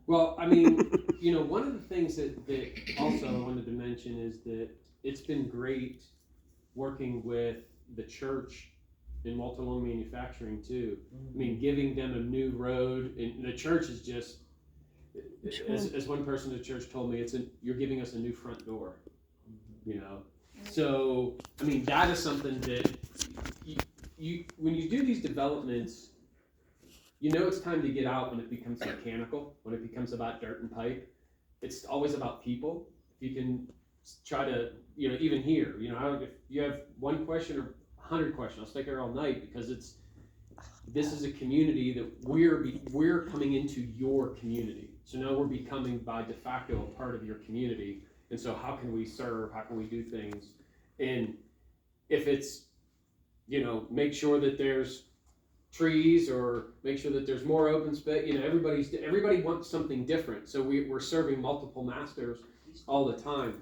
Well, I mean, one of the things that also I wanted to mention is that it's been great working with the church in Walter Long Manufacturing too. I mean, giving them a new road, and the church is just, as one person at the church told me, you're giving us a new front door, So, I mean, that is something that you when you do these developments, it's time to get out when it becomes mechanical, when it becomes about dirt and pipe. It's always about people. If you can try to, even here, if you have one question or 100 questions, I'll stay here all night, because this is a community that we're coming into your community. So now we're becoming by de facto a part of your community. And so how can we serve? How can we do things? And if it's, make sure that there's trees, or make sure that there's more open space. Everybody wants something different. So we're serving multiple masters all the time.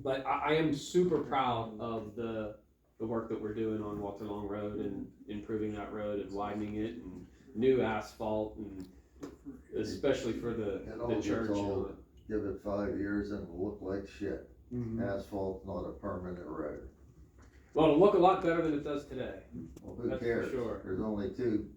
But I am super proud of the work that we're doing on Walter Long Road, and improving that road and widening it, and new asphalt, and especially for the church. Give it 5 years and it'll look like shit. Asphalt's not a permanent road. Well, it'll look a lot better than it does today. Well, who That's for cares? sure. There's only two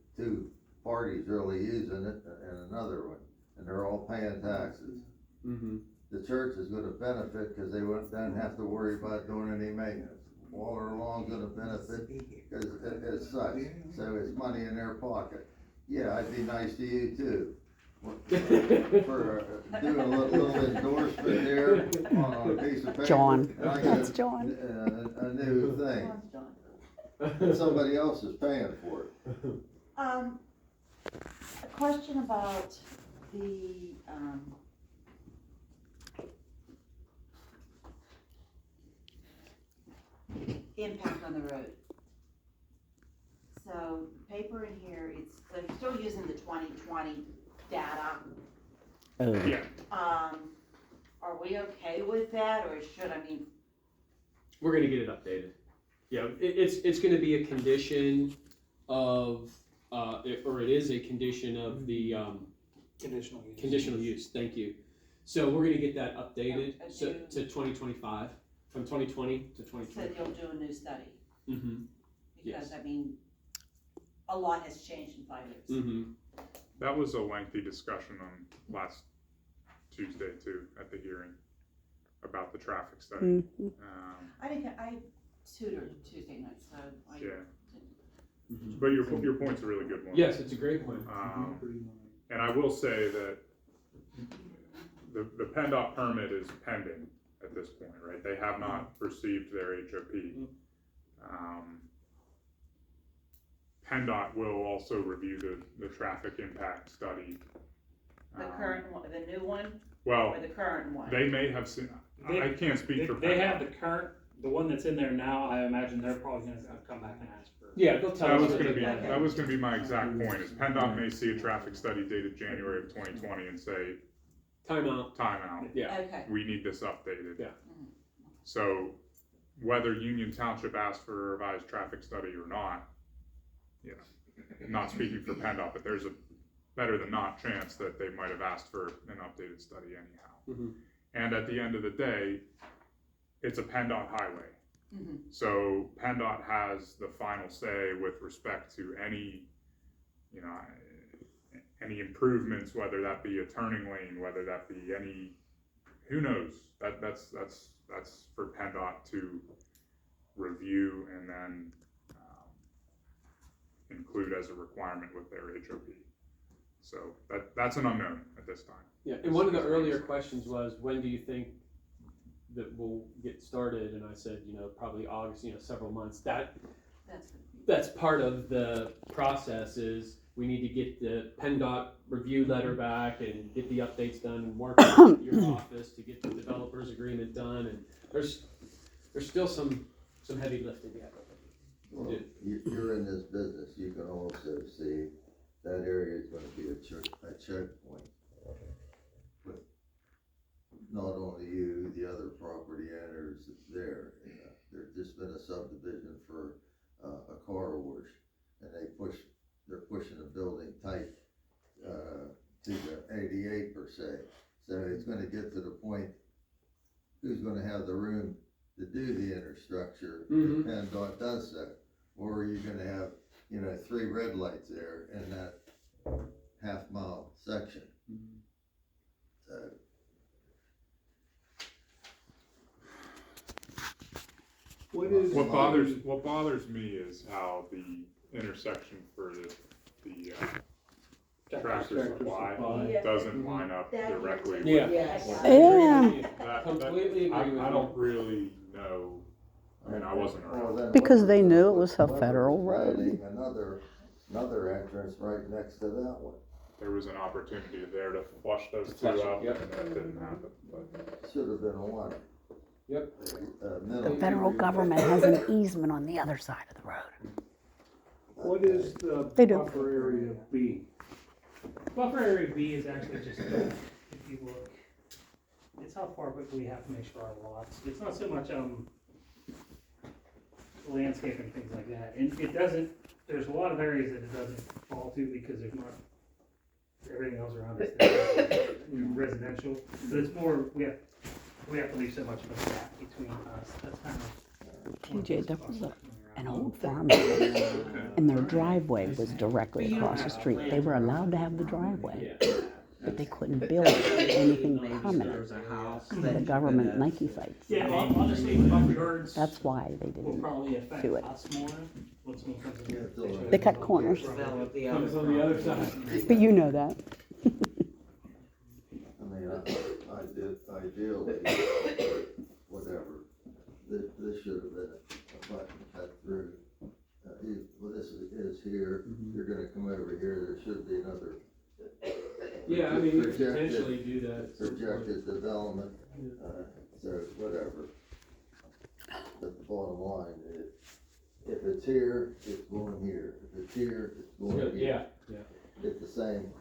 parties really using it, and another one, and they're all paying taxes. The church is gonna benefit because they won't then have to worry about doing any maintenance. Walter Long's gonna benefit because it's such, so it's money in their pocket. Yeah, I'd be nice to you too. For doing a little endorsement there on a piece of paper. John, and I get that's John. A new thing. And somebody else is paying for it. A question about the, impact on the road. So, paper in here, they're still using the 2020 data. Oh, Yeah, Are we okay with that, or We're gonna get it updated. Yeah, it's gonna be a condition of, or it is a condition of the, conditional use, thank you. So we're gonna get that updated, Okay. to 2025, from 2020 to so 2025. you'll do a new study? Mm-hmm, Because, Yes. a lot has changed in 5 years. mm-hmm. that was a lengthy discussion on last Tuesday too, at the hearing, about the traffic study. mhm. I tutored Tuesday night, so Yeah, Mm-hmm. but your point's a really good one. Yes, it's a great point. And I will say that the PennDOT permit is pending at this point, right? They have not received their HOP. PennDOT will also review the traffic impact study. the current one, the new one, Well, or the current one? they may have seen, I can't speak for PennDOT. They have the one that's in there now. I imagine they're probably gonna come back and ask for. Yeah, they'll tell That us. was what gonna they be, want. that was gonna be my exact point, is PennDOT may see a traffic study dated January of 2020 and say, Timeout. timeout, Yeah. Okay, we need this updated. Yeah. So whether Union Township asked for a revised traffic study or not, not speaking for PennDOT, but there's a better than not chance that they might have asked for an updated study anyhow. Mhm. And at the end of the day, it's a PennDOT highway. Mhm. So PennDOT has the final say with respect to any improvements, whether that be a turning lane, whether that be any, who knows? That's for PennDOT to review and then include as a requirement with their HOP. So that's an unknown at this time. Yeah, and one of the earlier questions was, when do you think that we'll get started? And I said, probably August, several months. That's part of the process is we need to get the PennDOT review letter back and get the updates done and work with your office to get the developers agreement done. And there's still some heavy lifting yet. Well, you're in this business, you can also see that area is gonna be a choke point. With not only you, the other property owners there. There's just been a subdivision for a car wash, and they're pushing the building tight to the 88 per se. So it's gonna get to the point, who's gonna have the room to do the infrastructure if PennDOT does so? Or are you gonna have, 3 red lights there in that half-mile section? So. What bothers me is how the intersection for the Tractor Supply doesn't line up directly with. Yeah. Completely agree with I you. don't really know, I mean, I wasn't around. Then Because what they they're knew it doing was a is federal road. planning Another entrance right next to that one. There was an opportunity there to flush those two out, and that didn't happen, but. Should have been one. Yep. The federal government has an easement on the other side of the road. What is the They do. buffer area B? Buffer area B is actually just, if you look, it's how far back we have to make sure our lots, it's not so much, landscape and things like that, and it doesn't, there's a lot of areas that it doesn't fall to because there's not, everything else around us is residential, but it's more, we have to leave so much of a gap between us, that's kind of. TJ, there was an old farm and their driveway was directly across the street. They were allowed to have the driveway, but they couldn't build anything permanent. The government Nike sites. Yeah, honestly, buffer yards That's why they will didn't probably affect do it. us more, once we comes in here. They cut corners. Develop the Comes on the other side. But you know that. I mean, ideally, whatever, this should have been a button cut through. Well, this is here, you're gonna come over here, there should be another. Yeah, I mean, we could projected- potentially do that. at some point. Projected development, so whatever. But the bottom line is, if it's here, it's going here, if it's here, it's going here. Yeah, It's the same.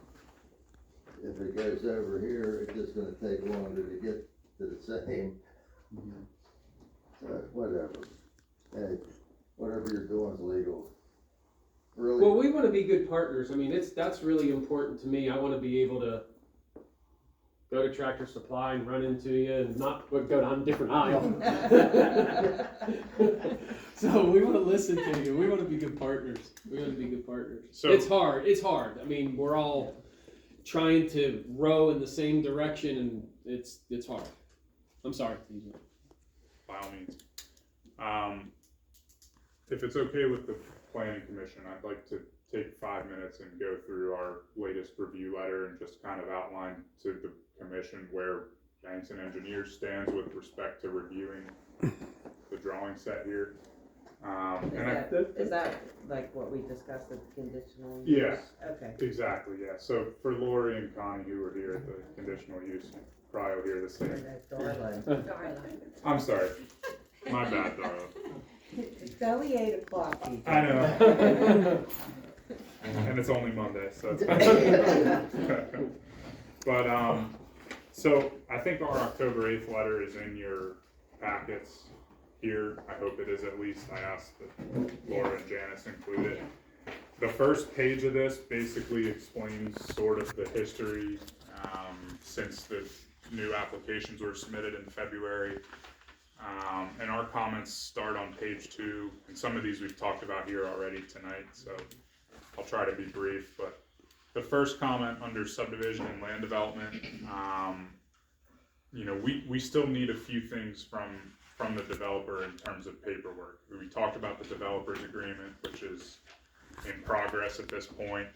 If it goes over here, it's just gonna take longer to get to the same. So, whatever. Hey, whatever you're doing is legal. Really. Well, we want to be good partners. I mean, that's really important to me. I want to be able to go to Tractor Supply and run into you and not go down a different aisle. So we want to listen to you. We want to be good partners. So- It's hard. I mean, we're all trying to row in the same direction, and it's hard. I'm sorry. By all means. If it's okay with the planning commission, I'd like to take 5 minutes and go through our latest review letter and just kind of outline to the commission where Banks and Engineers stands with respect to reviewing the drawing set here. Is that like what we discussed at the conditional use? Yeah. Okay. Exactly, yeah. So for Lori and Connie who were here at the conditional use, probably will hear the same. I'm sorry. My bad, Darla. It's only 8 o'clock. people. I know. And it's only Monday, so it's But, so I think our October 8th letter is in your packets here. I hope it is at least. I asked that Laura and Janice include it. The first page of this basically explains sort of the history since the new applications were submitted in February. And our comments start on page 2, and some of these we've talked about here already tonight, so I'll try to be brief. But the first comment under subdivision and land development, we still need a few things from the developer in terms of paperwork. We talked about the developer's agreement, which is in progress at this point.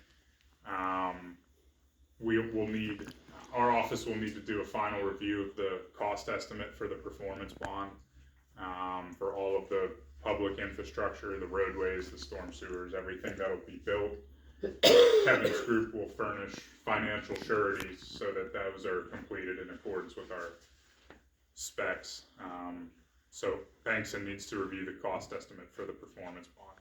Our office will need to do a final review of the cost estimate for the performance bond, for all of the public infrastructure, the roadways, the storm sewers, everything that'll be built. Kevin's group will furnish financial sureties so that those are completed in accordance with our specs. So Bankson needs to review the cost estimate for the performance bond.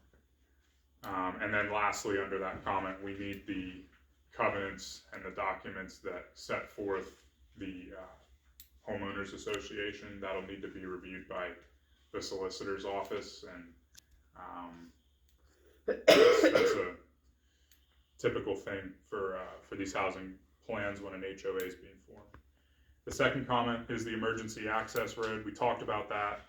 And then lastly, under that comment, we need the covenants and the documents that set forth the homeowners association. That'll need to be reviewed by the solicitor's office, and that's a typical thing for these housing plans when an HOA is being formed. The second comment is the emergency access road. We talked about that.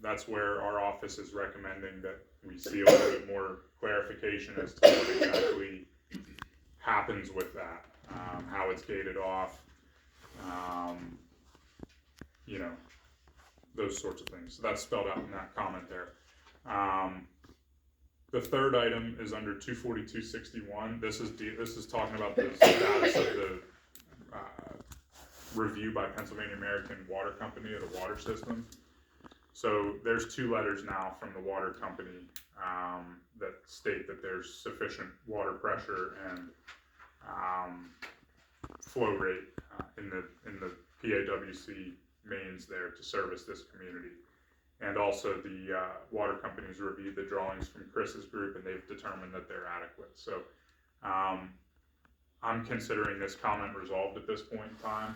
That's where our office is recommending that we see a little bit more clarification as to what exactly happens with that, how it's gated off, you know, those sorts of things. So that's spelled out in that comment there. The third item is under 24261. This is talking about the status of the review by Pennsylvania American Water Company of the water system. So there's 2 letters now from the water company that state that there's sufficient water pressure and flow rate in the PAWC mains there to service this community. And also the water companies reviewed the drawings from Chris's group, and they've determined that they're adequate. So I'm considering this comment resolved at this point in time,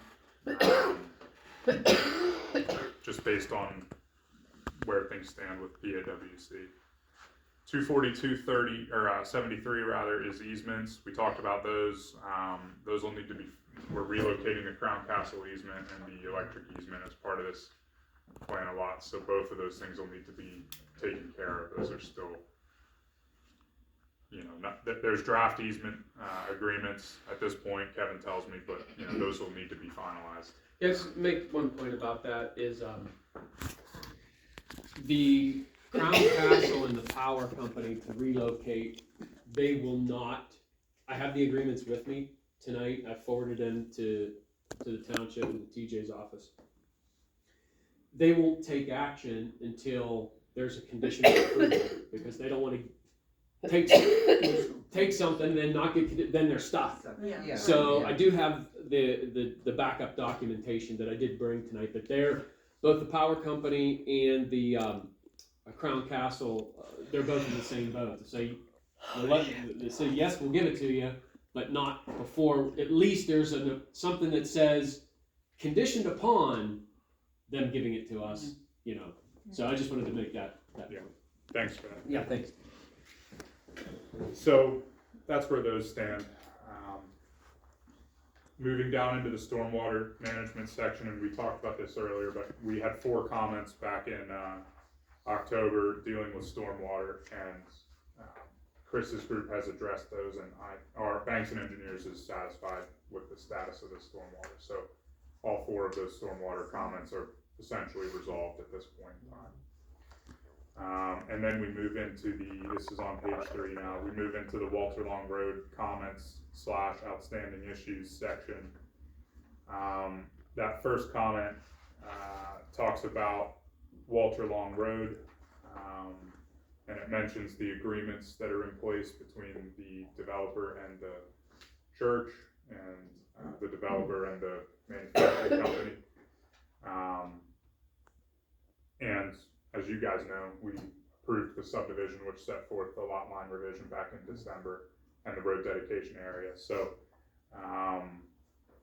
just based on where things stand with PAWC. 24230 or 73 rather is easements. We talked about those. Those will need to be. We're relocating the Crown Castle easement and the electric easement as part of this plan a lot. So both of those things will need to be taken care of. Those are still, you know, there's draft easement agreements at this point, Kevin tells me, but you know, those will need to be finalized. Yes, make one point about that is the Crown Castle and the power company to relocate, they will not, I have the agreements with me tonight. I forwarded them to the township and to TJ's office. They won't take action until there's a condition of approval, because they don't want to take something and then not get, then they're stuck. Yeah. So I do have the backup documentation that I did bring tonight, but both the power company and the Crown Castle, they're both in the same boat. They say yes, we'll give it to you, but not before at least there's something that says conditioned upon them giving it to us, you know. So I just wanted to make that Yeah. point. Thanks for that. Yeah, thanks. So that's where those stand. Moving down into the stormwater management section, and we talked about this earlier, but we had 4 comments back in October dealing with stormwater, and Chris's group has addressed those, and our Bankson Engineers is satisfied with the status of the stormwater. So all 4 of those stormwater comments are essentially resolved at this point in time. And then we move into this is on page 3 now, we move into the Walter Long Road comments / outstanding issues section. That first comment talks about Walter Long Road, and it mentions the agreements that are in place between the developer and the church, and the developer and the manufacturing company. And as you guys know, we approved the subdivision which set forth the lot line revision back in December and the road dedication area. So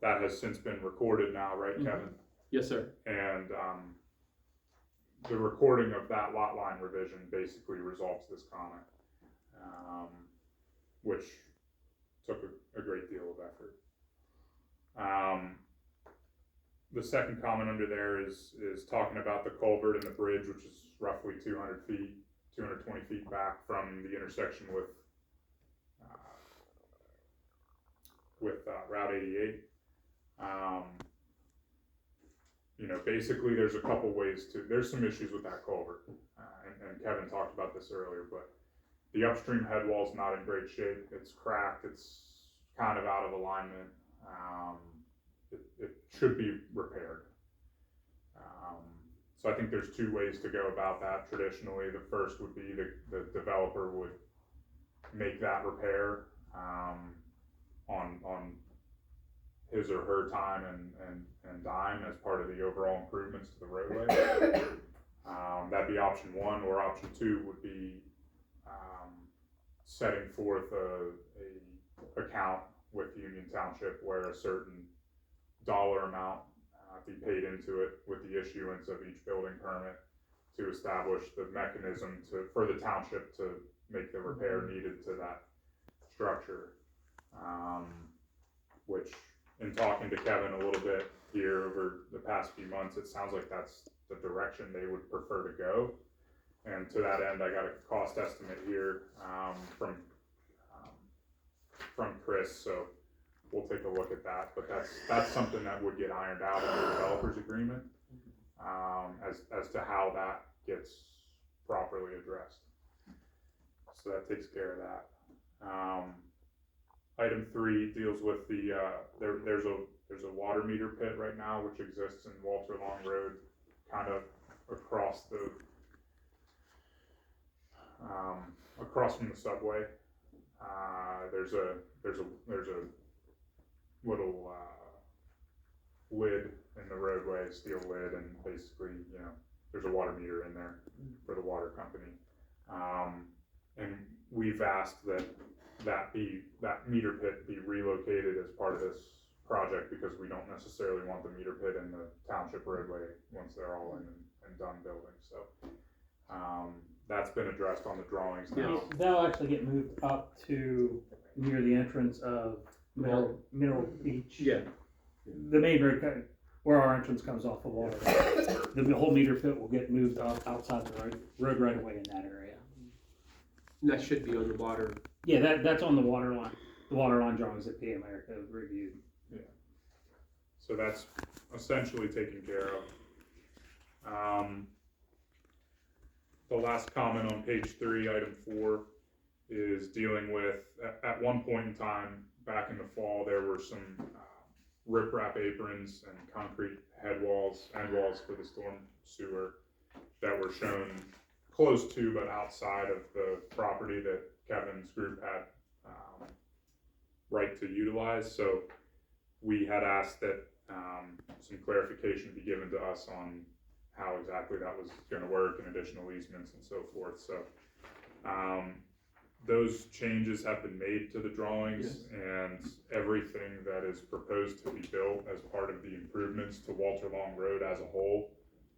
that has since been recorded now, right, Kevin? Yes, sir. And the recording of that lot line revision basically resolves this comment, which took a great deal of effort. The second comment under there is talking about the culvert and the bridge, which is roughly 220 feet back from the intersection with Route 88. You know, basically there's a couple ways there's some issues with that culvert, and Kevin talked about this earlier, but The upstream head wall's not in great shape. It's cracked. It's kind of out of alignment. It should be repaired. So I think there's two ways to go about that. Traditionally, the first would be the developer would make that repair on his or her time and dime as part of the overall improvements to the roadway. That'd be option one, or option two would be setting forth a account with Union Township where a certain dollar amount be paid into it with the issuance of each building permit to establish the mechanism for the township to make the repair needed to that structure. Which, in talking to Kevin a little bit here over the past few months, it sounds like that's the direction they would prefer to go. And to that end, I got a cost estimate here from Chris, so we'll take a look at that. But that's something that would get ironed out in the developer's agreement as to how that gets properly addressed. So that takes care of that. Item 3 deals with the there's a water meter pit right now which exists in Walter Long Road, kind of across from the subway. There's a little lid in the roadway, steel lid, and basically, there's a water meter in there for the water company. And we've asked that meter pit be relocated as part of this project because we don't necessarily want the meter pit in the township roadway once they're all in and done building. So that's been addressed on the drawings now. They'll actually get moved up to near the entrance of Mineral Beach. Yeah. The main road, where our entrance comes off of water. The whole meter pit will get moved up outside the road right away in that area. And that should be on the water. Yeah, that's on the water line drawings that PA America reviewed. Yeah. So that's essentially taken care of. The last comment on page 3, item 4, is dealing with, at one point in time, back in the fall, there were some riprap aprons and concrete end walls for the storm sewer that were shown close to but outside of the property that Kevin's group had right to utilize. So we had asked that some clarification be given to us on how exactly that was going to work and additional easements and so forth. So those changes have been made to the drawings, and everything that is proposed to be built as part of the improvements to Walter Long Road as a whole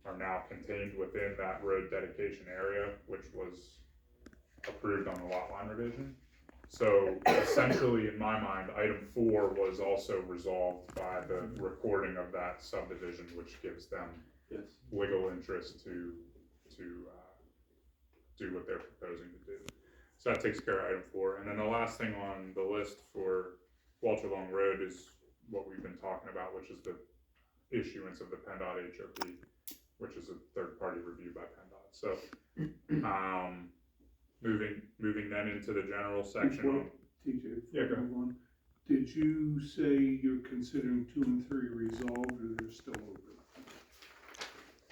are now contained within that road dedication area, which was approved on the lot line revision. So essentially, in my mind, item 4 was also resolved by the recording of that subdivision, which gives them legal interest to do what they're proposing to do. So that takes care of item 4. And then the last thing on the list for Walter Long Road is what we've been talking about, which is the issuance of the PennDOT HOP, which is a third-party review by PennDOT. So moving then into the general section. Well, TJ, Yeah, go ahead. move on. Did you say you're considering 2 and 3 resolved, or they're still open?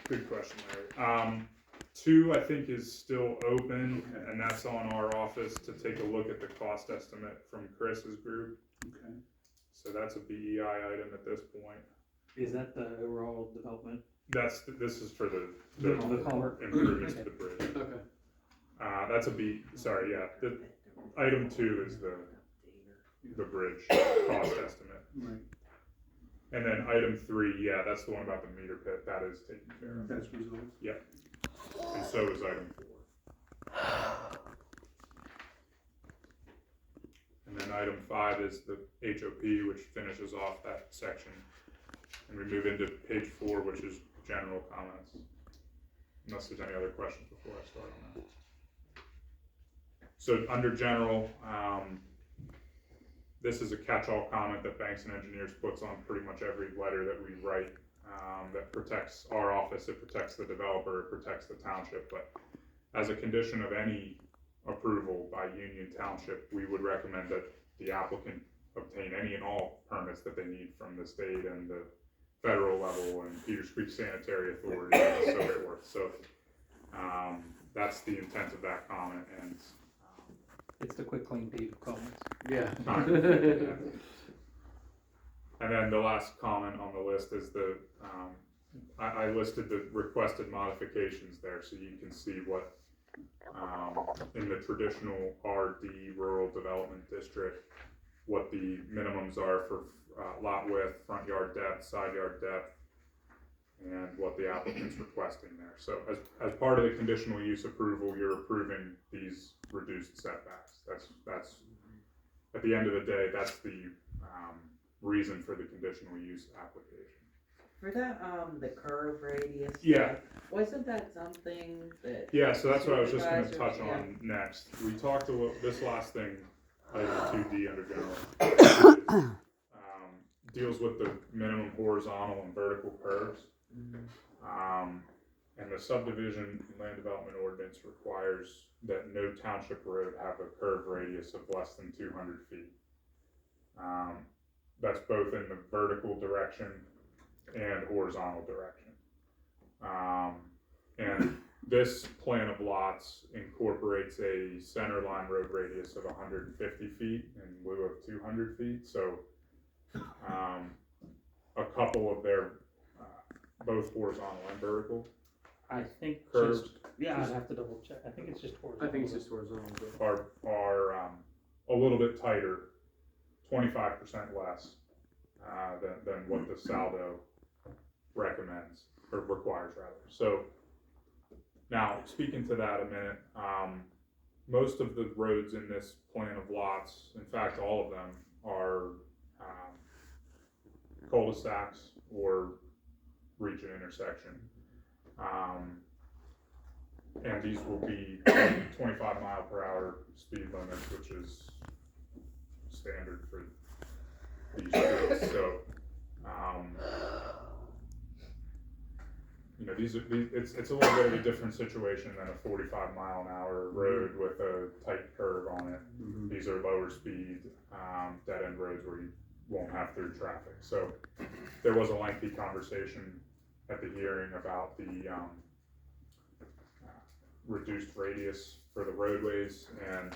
Good question, Larry. 2, I think, is still open, and that's on our office to take a look at the cost estimate from Chris's group. Okay. So that's a BEI item at this point. Is that the overall development? This is for the culvert improvements to the bridge. Okay. That's the item 2 is the bridge cost estimate. Right, And then item 3, that's the one about the meter pit, that is taken care of. that's resolved. And so is item 4. And then item 5 is the HOP, which finishes off that section. And we move into page 4, which is general comments. Unless there's any other questions before I start on that. So under general, this is a catch-all comment that Banks and Engineers puts on pretty much every letter that we write. That protects our office, it protects the developer, it protects the township. But as a condition of any approval by Union Township, we would recommend that the applicant obtain any and all permits that they need from the state and the federal level and Peters Creek Sanitary Authority and so forth. So, that's the intent of that comment, and, It's the quick, clean deed of comments. Yeah. and then the last comment on the list is the, I listed the requested modifications there, so you can see what, in the traditional RD, Rural Development District, what the minimums are for, lot width, front yard depth, side yard depth, and what the applicant's requesting there. So as part of the conditional use approval, you're approving these reduced setbacks. That's, at the end of the day, that's the, reason for the conditional use application. For that, the curve radius. Yeah. Wasn't that something that? Yeah, so that's what I was just gonna supervisors- touch yeah. on next. We talked a little, this last thing, item 2D under general, deals with the minimum horizontal and vertical curves. And the subdivision and land development ordinance requires that no township road have a curve radius of less than 200 feet. That's both in the vertical direction and horizontal direction. And this plan of lots incorporates a center line road radius of 150 feet in lieu of 200 feet. So a couple of their, both horizontal and vertical I think curves just, yeah, I'd have to double check. I think it's just horizontal. I think it's just horizontal. are a little bit tighter, 25% less than what the Saldo recommends, or requires rather. So now, speaking to that a minute, most of the roads in this plan of lots, in fact, all of them, are cul-de-sacs or reach an intersection. And these will be 25 mile per hour speed limits, which is standard for these streets. So, you know, it's a little bit of a different situation than a 45 mile an hour road with a tight curve on it. These are lower speed, dead end roads where you won't have through traffic. So there was a lengthy conversation at the hearing about the reduced radius for the roadways, and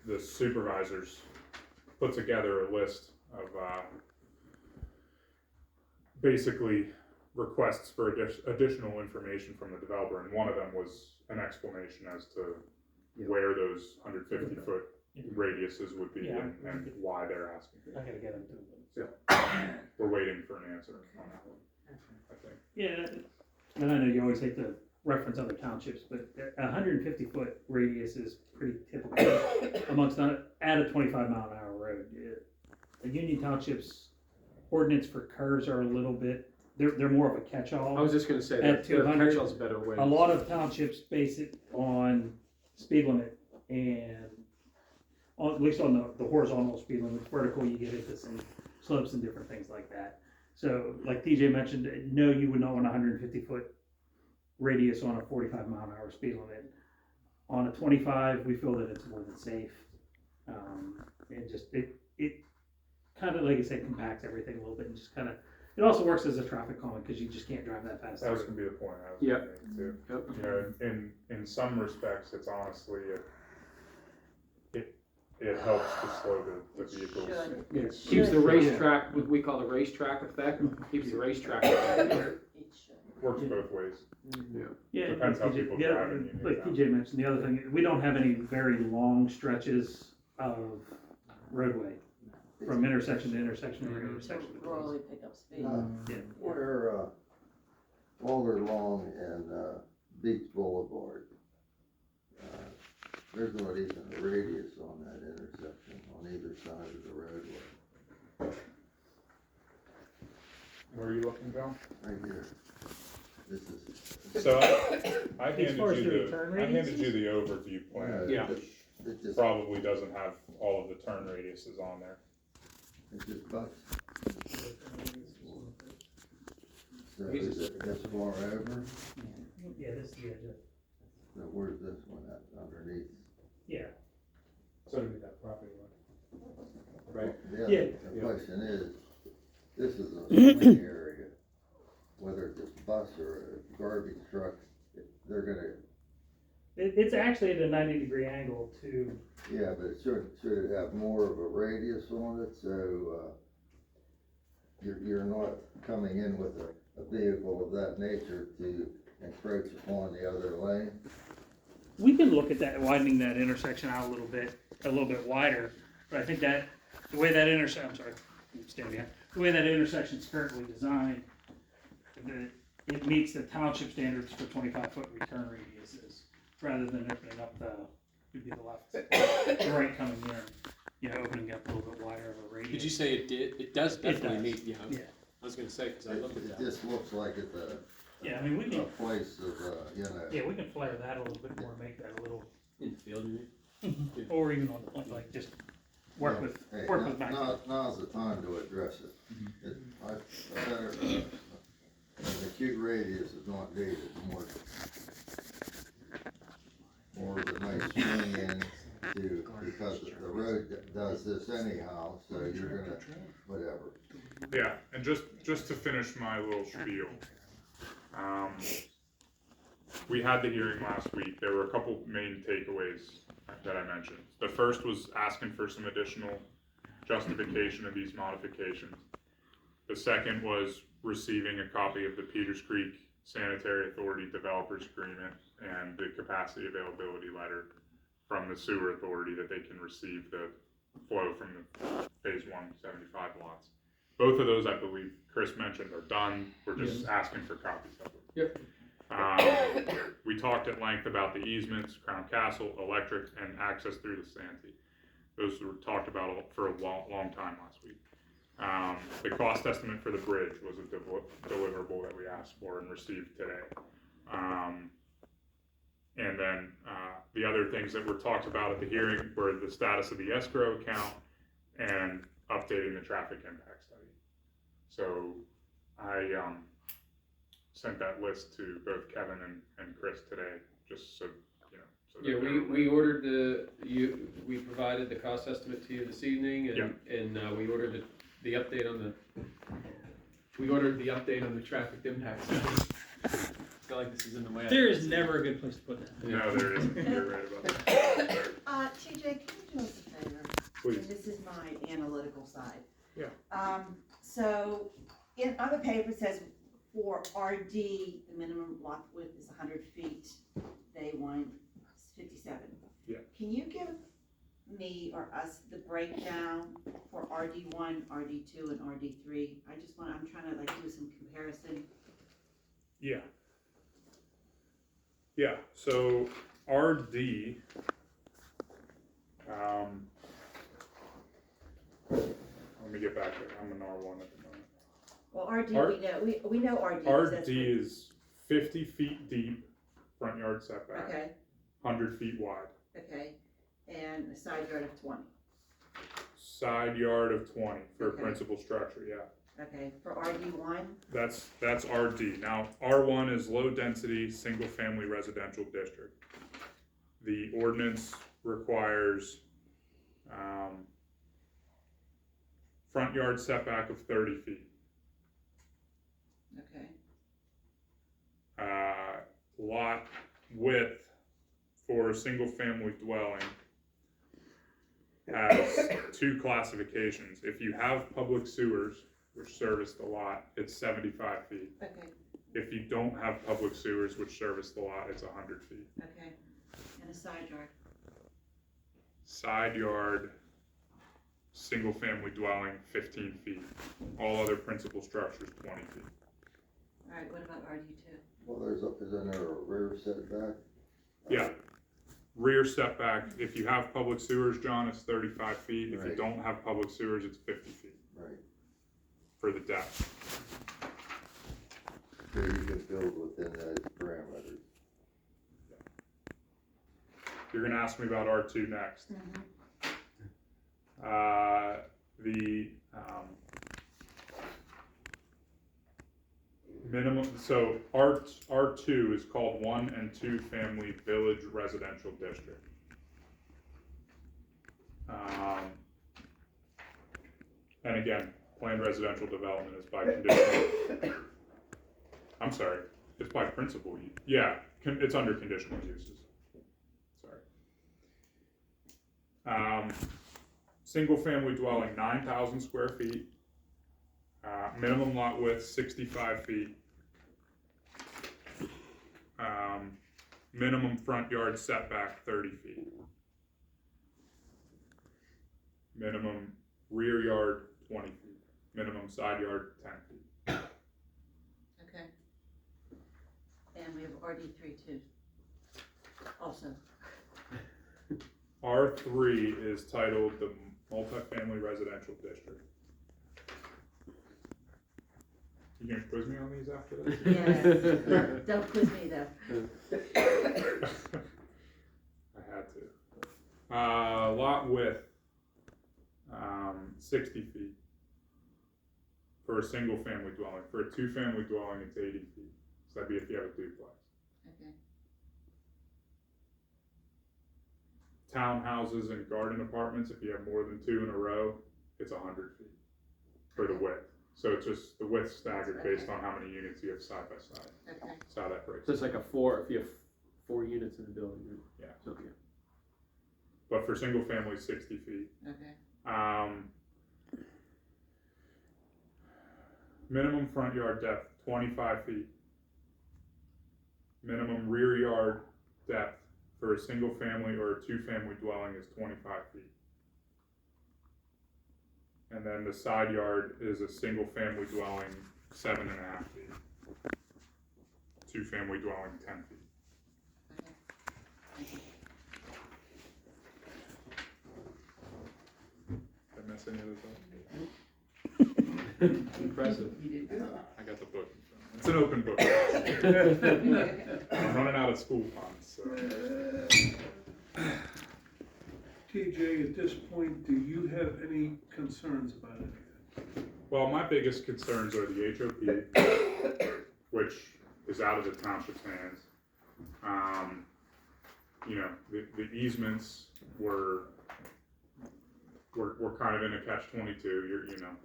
the supervisors put together a list of basically requests for additional information from the developer, and one of them was an explanation as to where those 150 foot radiuses would be and why they're asking. I gotta get into it. We're waiting for an answer on that one, I think. Yeah, and I know you always hate to reference other townships, but 150 foot radius is pretty typical amongst at a 25 mile an hour road. The Union Township's ordinance for curves are a little bit, they're more of a catch-all. I was just gonna say At that 200, catch-all's a better way. A lot of townships base it on speed limit and at least on the horizontal speed limit. Vertical, you get into some slopes and different things like that. So like TJ mentioned, no, you would not want a 150 foot radius on a 45 mile an hour speed limit. On a 25, we feel that it's more than safe. And just, it kind of, like I said, compacts everything a little bit and just kind of, it also works as a traffic calming because you just can't drive that fast. That was gonna be the point I was gonna make too. You know, in some respects, it's honestly, it helps to slow the vehicles. It keeps the racetrack, what we call the racetrack effect, keeps the racetrack effect. It should. Works both ways. Yeah, Depends how TJ people yeah, drive in Union like Town. TJ mentioned, the other thing, we don't have any very long stretches of roadway from intersection to intersection or intersection. to Really pick up speed. Where, Walter Long and, Beach Boulevard, there's not even a radius on that intersection on either side of the roadway. Where are you looking, John? Right here. This is. So I As far as handed the you return I handed radiuses? you the overview plan. Yeah. It just, Probably doesn't have all of the turn radiuses on there. it just bucks. So is it this far over? Yeah, this is the edge of So where's this one at, underneath? Yeah. So do we got property line. Right. Yeah, Yeah. the question is, this is a swing area, whether it's a bus or a garbage truck, they're gonna, It's actually at a 90-degree angle to, yeah, but should it have more of a radius on it, so, you're not coming in with a vehicle of that nature to encroach upon the other lane? we can look at that, widening that intersection out a little bit wider, but I think that, the way that intersection, I'm sorry, stand behind, the way that intersection's currently designed, it meets the township standards for 25-foot return radiuses, rather than opening up it'd be the left, the right coming in, opening up a little bit wider of a radius. Did you say it did? It does definitely does. meet, Yeah. I was gonna say, cause I looked at It that. just looks like it's Yeah, I mean, we a can, place of, we can flare that a little bit more, make that a little, In the field, you mean? or even on the point, like, just work with Max. Now's the time to address it. I better, an acute radius is not needed, more of a nice swing in because the road does this anyhow, so you're gonna, whatever. Yeah, and just to finish my little spiel, we had the hearing last week. There were a couple main takeaways that I mentioned. The first was asking for some additional justification of these modifications. The second was receiving a copy of the Peters Creek Sanitary Authority Developers Agreement and the capacity availability letter from the sewer authority that they can receive the flow from the phase 175 lots. Both of those, I believe, Chris mentioned, are done. We're just asking for copies of them. Yep. We talked at length about the easements, Crown Castle, electric, and access through the Santee. Those were talked about for a long time last week. The cost estimate for the bridge was a deliverable that we asked for and received today. And then the other things that were talked about at the hearing were the status of the escrow account and updating the traffic impact study. So I sent that list to both Kevin and Chris today, just so you know. So that Yeah, they're we ordered we provided the cost estimate to you this evening, and, Yeah. and we ordered the update on the traffic impact study. I feel like this is in the way. There is never a good place to put that. No, there isn't. You're right about that. TJ, can you do us a favor? Please. And this is my analytical side. Yeah. So, in other paper it says for RD, the minimum lot width is 100 feet. They want 57. Yeah. Can you give me or us the breakdown for RD1, RD2, and RD3? I'm trying to do some comparison. Yeah. Yeah, so RD, let me get back there. I'm an R1 at the moment. Well, RD, we know RD. 'cause that's RD is 50 feet deep, front yard setback, Okay, 100 feet wide. okay, and a side yard of 20. Side yard of 20 for a Okay. principal structure, yeah. Okay, for RD1, That's RD. Now, R1 is low density, single family residential district. The ordinance requires, front yard setback of 30 feet. okay, Lot width for a single family dwelling has two classifications. If you have public sewers, which service the lot, it's 75 feet. okay, If you don't have public sewers which service the lot, it's 100 feet. okay, and a side yard. Side yard, single family dwelling, 15 feet. All other principal structures, 20 feet. Alright, what about RD2? Well, isn't there a rear setback? Yeah. Rear setback, if you have public sewers, John, it's 35 feet. If you Right. don't have public sewers, it's 50 feet Right, for the depth. so you can build within those parameters. You're gonna ask me about R2 next. Mm-hmm. minimum, so R2 is called 1 and 2 family village residential district. And again, planned residential development is by conditional, I'm sorry, it's by principal, yeah, it's under conditional uses, sorry. Single family dwelling, 9,000 square feet, minimum lot width, 65 feet. Minimum front yard setback, 30 feet. Minimum rear yard, 20 feet. Minimum side yard, 10 feet. Okay. And we have RD3 too. Also. R3 is titled the multifamily residential district. You gonna quiz me on these after this? Yes, don't quiz me though. I had to. Lot width, 60 feet for a single family dwelling. For a 2-family dwelling, it's 80 feet. So that'd be if you have a duplex. Okay. Townhouses and garden apartments, if you have more than 2 in a row, it's 100 feet for the width. So it's just the width staggered based on how many units you have side by side. Okay. That's how that breaks. So it's like if you have 4 units in the building. Yeah. So, yeah. But for single family, 60 feet. Okay. Minimum front yard depth, 25 feet. Minimum rear yard depth for a single family or a 2-family dwelling is 25 feet. And then the side yard is a single family dwelling, 7.5 feet. 2-family dwelling, 10 feet. Okay. Thank you. Did I miss any of those up? Impressive. You did good. I got the book. It's an open book. I'm running out of school funds, so. TJ, at this point, do you have any concerns about anything? Well, my biggest concerns are the HOP, which is out of the township's hands. You know, the easements were kind of in a catch-22. You know,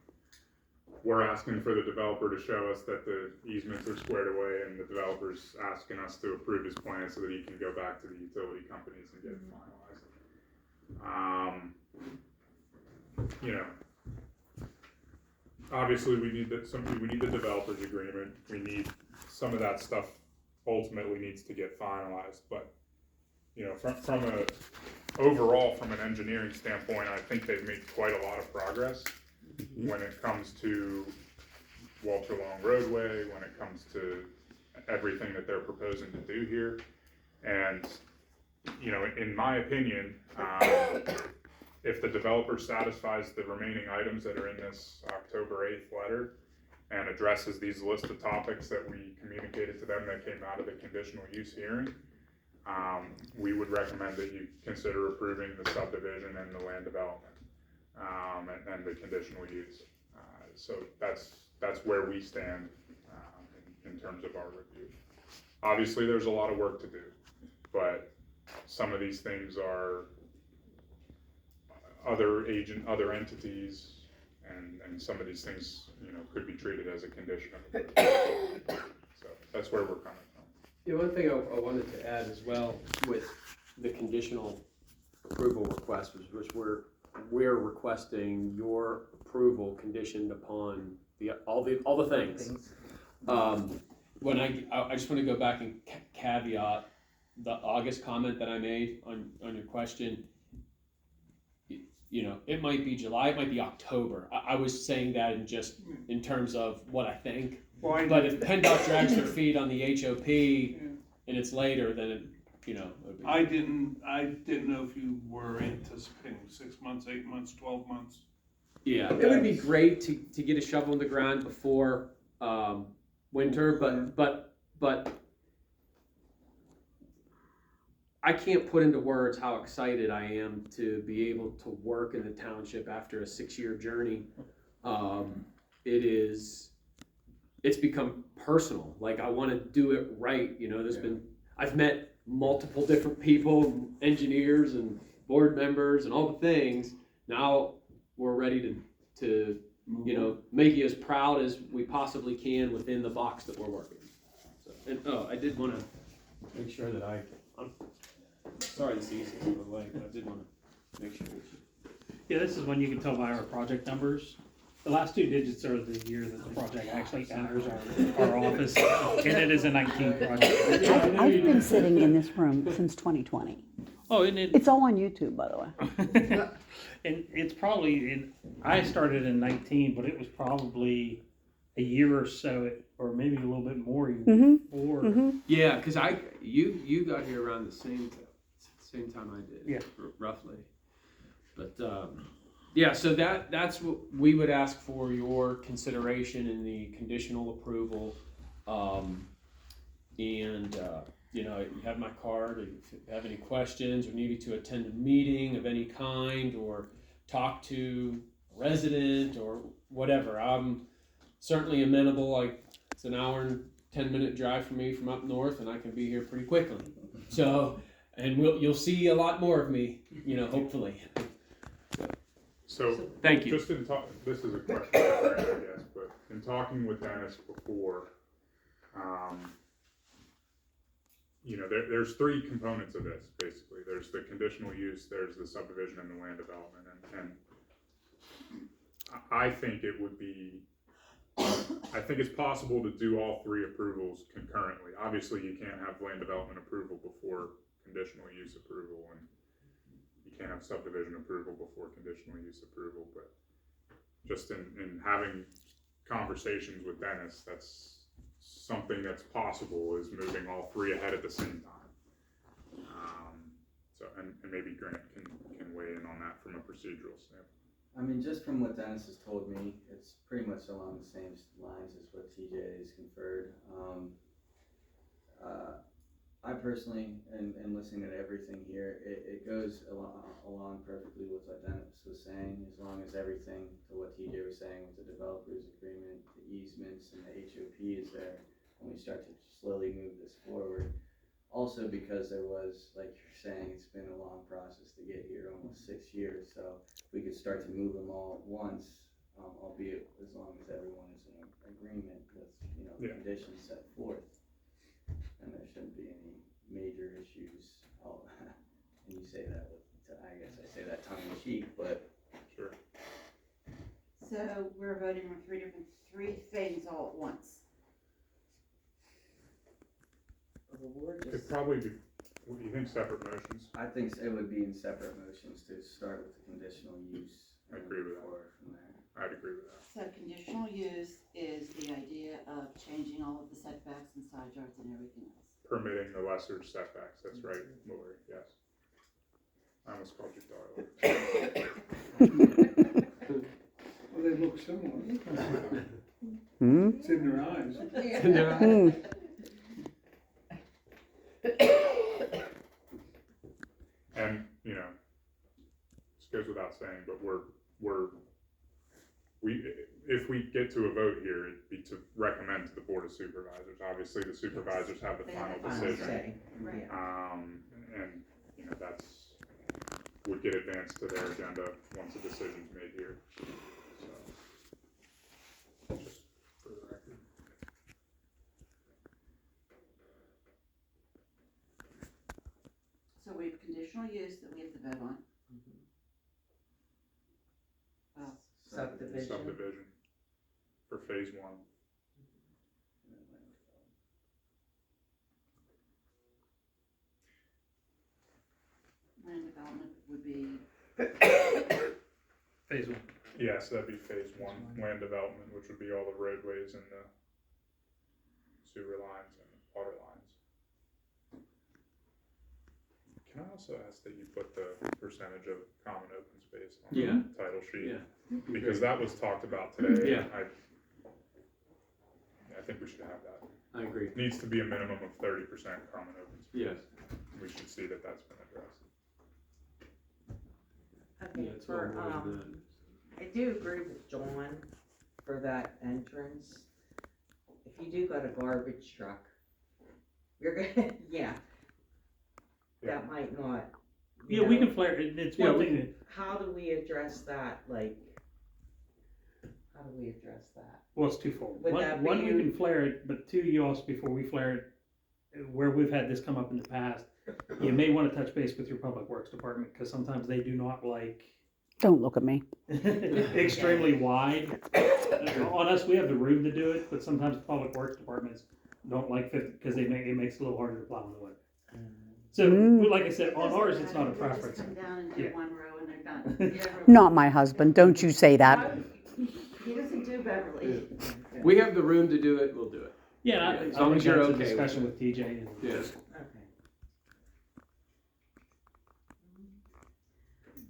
we're asking for the developer to show us that the easements are squared away, and the developer's asking us to approve his plan so that he can go back to the utility companies and get it finalized. You know, obviously we need the developer's agreement. We need some of that stuff ultimately needs to get finalized, but you know, from an engineering standpoint, I think they've made quite a lot of progress when it comes to Walter Long roadway, when it comes to everything that they're proposing to do here. And, you know, in my opinion, if the developer satisfies the remaining items that are in this October 8th letter and addresses these list of topics that we communicated to them that came out of the conditional use hearing, we would recommend that you consider approving the subdivision and the land development, and the conditional use. So that's where we stand in terms of our review. Obviously, there's a lot of work to do, but some of these things are other entities, and some of these things, you know, could be treated as a condition of approval. So that's where we're coming from. Yeah, one thing I wanted to add as well with the conditional approval request was we're requesting your approval conditioned upon all the things. When I just want to go back and caveat the August comment that I made on your question. You know, it might be July, it might be October. I was saying that in terms of what I think. Well, But if PennDOT drags their feet on the HOP and it's later, then it, you know. I didn't know if you were anticipating 6 months, 8 months, 12 months. Yeah, it would be great to get a shovel in the ground before winter, but I can't put into words how excited I am to be able to work in the township after a 6-year journey. It is it's become personal. Like I want to do it right. I've met multiple different people, engineers and board members and all the things. Now we're ready to make you as proud as we possibly can within the box that we're working. So, I did want to make sure that I'm sorry this is easy, by the way, but I did want to make sure. Yeah, this is when you can tell by our project numbers. The last 2 digits are the year that the project actually enters our office, and it is a 19 project. I've been sitting in this room since 2020. Oh, and It's all on YouTube, by the way. and it's probably, I started in 19, but it was probably a year or so, or maybe a little bit more even before. Yeah, because you got here around the same time I did. Yeah. Roughly. But yeah, so that's what we would ask for your consideration in the conditional approval. You have my card. If you have any questions or need to attend a meeting of any kind or talk to a resident or whatever, I'm certainly amenable. Like it's an hour and 10-minute drive for me from up north, and I can be here pretty quickly. So, and you'll see a lot more of me, hopefully. So, thank you. Just this is a question, I guess, but in talking with Dennis before, there's 3 components of this, basically. There's the conditional use, there's the subdivision, and the land development. And I think it's possible to do all 3 approvals concurrently. Obviously, you can't have land development approval before conditional use approval, and you can't have subdivision approval before conditional use approval, but just in having conversations with Dennis, that's something that's possible, is moving all 3 ahead at the same time. And maybe Grant can weigh in on that from a procedural standpoint. I mean, just from what Dennis has told me, it's pretty much along the same lines as what TJ has conferred. I personally, and listening to everything here, it goes along perfectly with what Dennis was saying, as long as everything to what TJ was saying with the developer's agreement, the easements, and the HOP is there, and we start to slowly move this forward. Also because there was, like you're saying, it's been a long process to get here, almost 6 years, so we could start to move them all at once, albeit as long as everyone is in agreement with, the conditions set forth. And there shouldn't be any major issues. And you say that I guess I say that tongue in cheek, but. Sure. So we're voting on 3 things all at once. It'd probably be, what do you think, separate motions? I think it would be in separate motions to start with the conditional use. I agree with that. From there. I'd agree with that. So conditional use is the idea of changing all of the setbacks and side yards and everything else. Permitting the lesser setbacks, that's right, Lori, yes. I almost called you Darla. Well, they look similar. Hmm? It's in their eyes. And, this goes without saying, but if we get to a vote here, it'd be to recommend to the Board of Supervisors. Obviously, the supervisors have the final decision. Right. And, would get advanced to their agenda once a decision's made here. So, just for the record. So we have conditional use that we have to vote on. Subdivision. For phase 1. Land development would be, Phase 1. Yes, that'd be phase 1, land development, which would be all the roadways and the sewer lines and water lines. Can I also ask that you put the percentage of common open space on the title sheet? Yeah. Because that was talked about today. Yeah. I think we should have that. I agree. It needs to be a minimum of 30% common open space. Yes. We should see that that's been addressed. Okay, Yeah, it's all more than that. I do agree with John for that entrance. you do got a garbage truck, you're gonna, yeah. That might not. you Yeah, we know, can flare it, it's Yeah, one we thing that, How do we address that, like, how do we address that? well, it's twofold. Would that be One, we you- can flare it, but two, you also, before we flare it, where we've had this come up in the past, you may wanna touch base with your public works department, cause sometimes they do not like Don't look at me. extremely wide. On us, we have the room to do it, but sometimes the public works departments don't like 50, cause it makes it a little harder to plow in the winter. So, like I said, on ours, it's not a They just preference. come down and do Yeah. one row and they're done. Yeah. Not my husband, don't you say that. He doesn't do Beverly. We have the room to do it, we'll do it. Yeah, I As long think as you're that's a okay with discussion it. with TJ and. Yeah. Okay.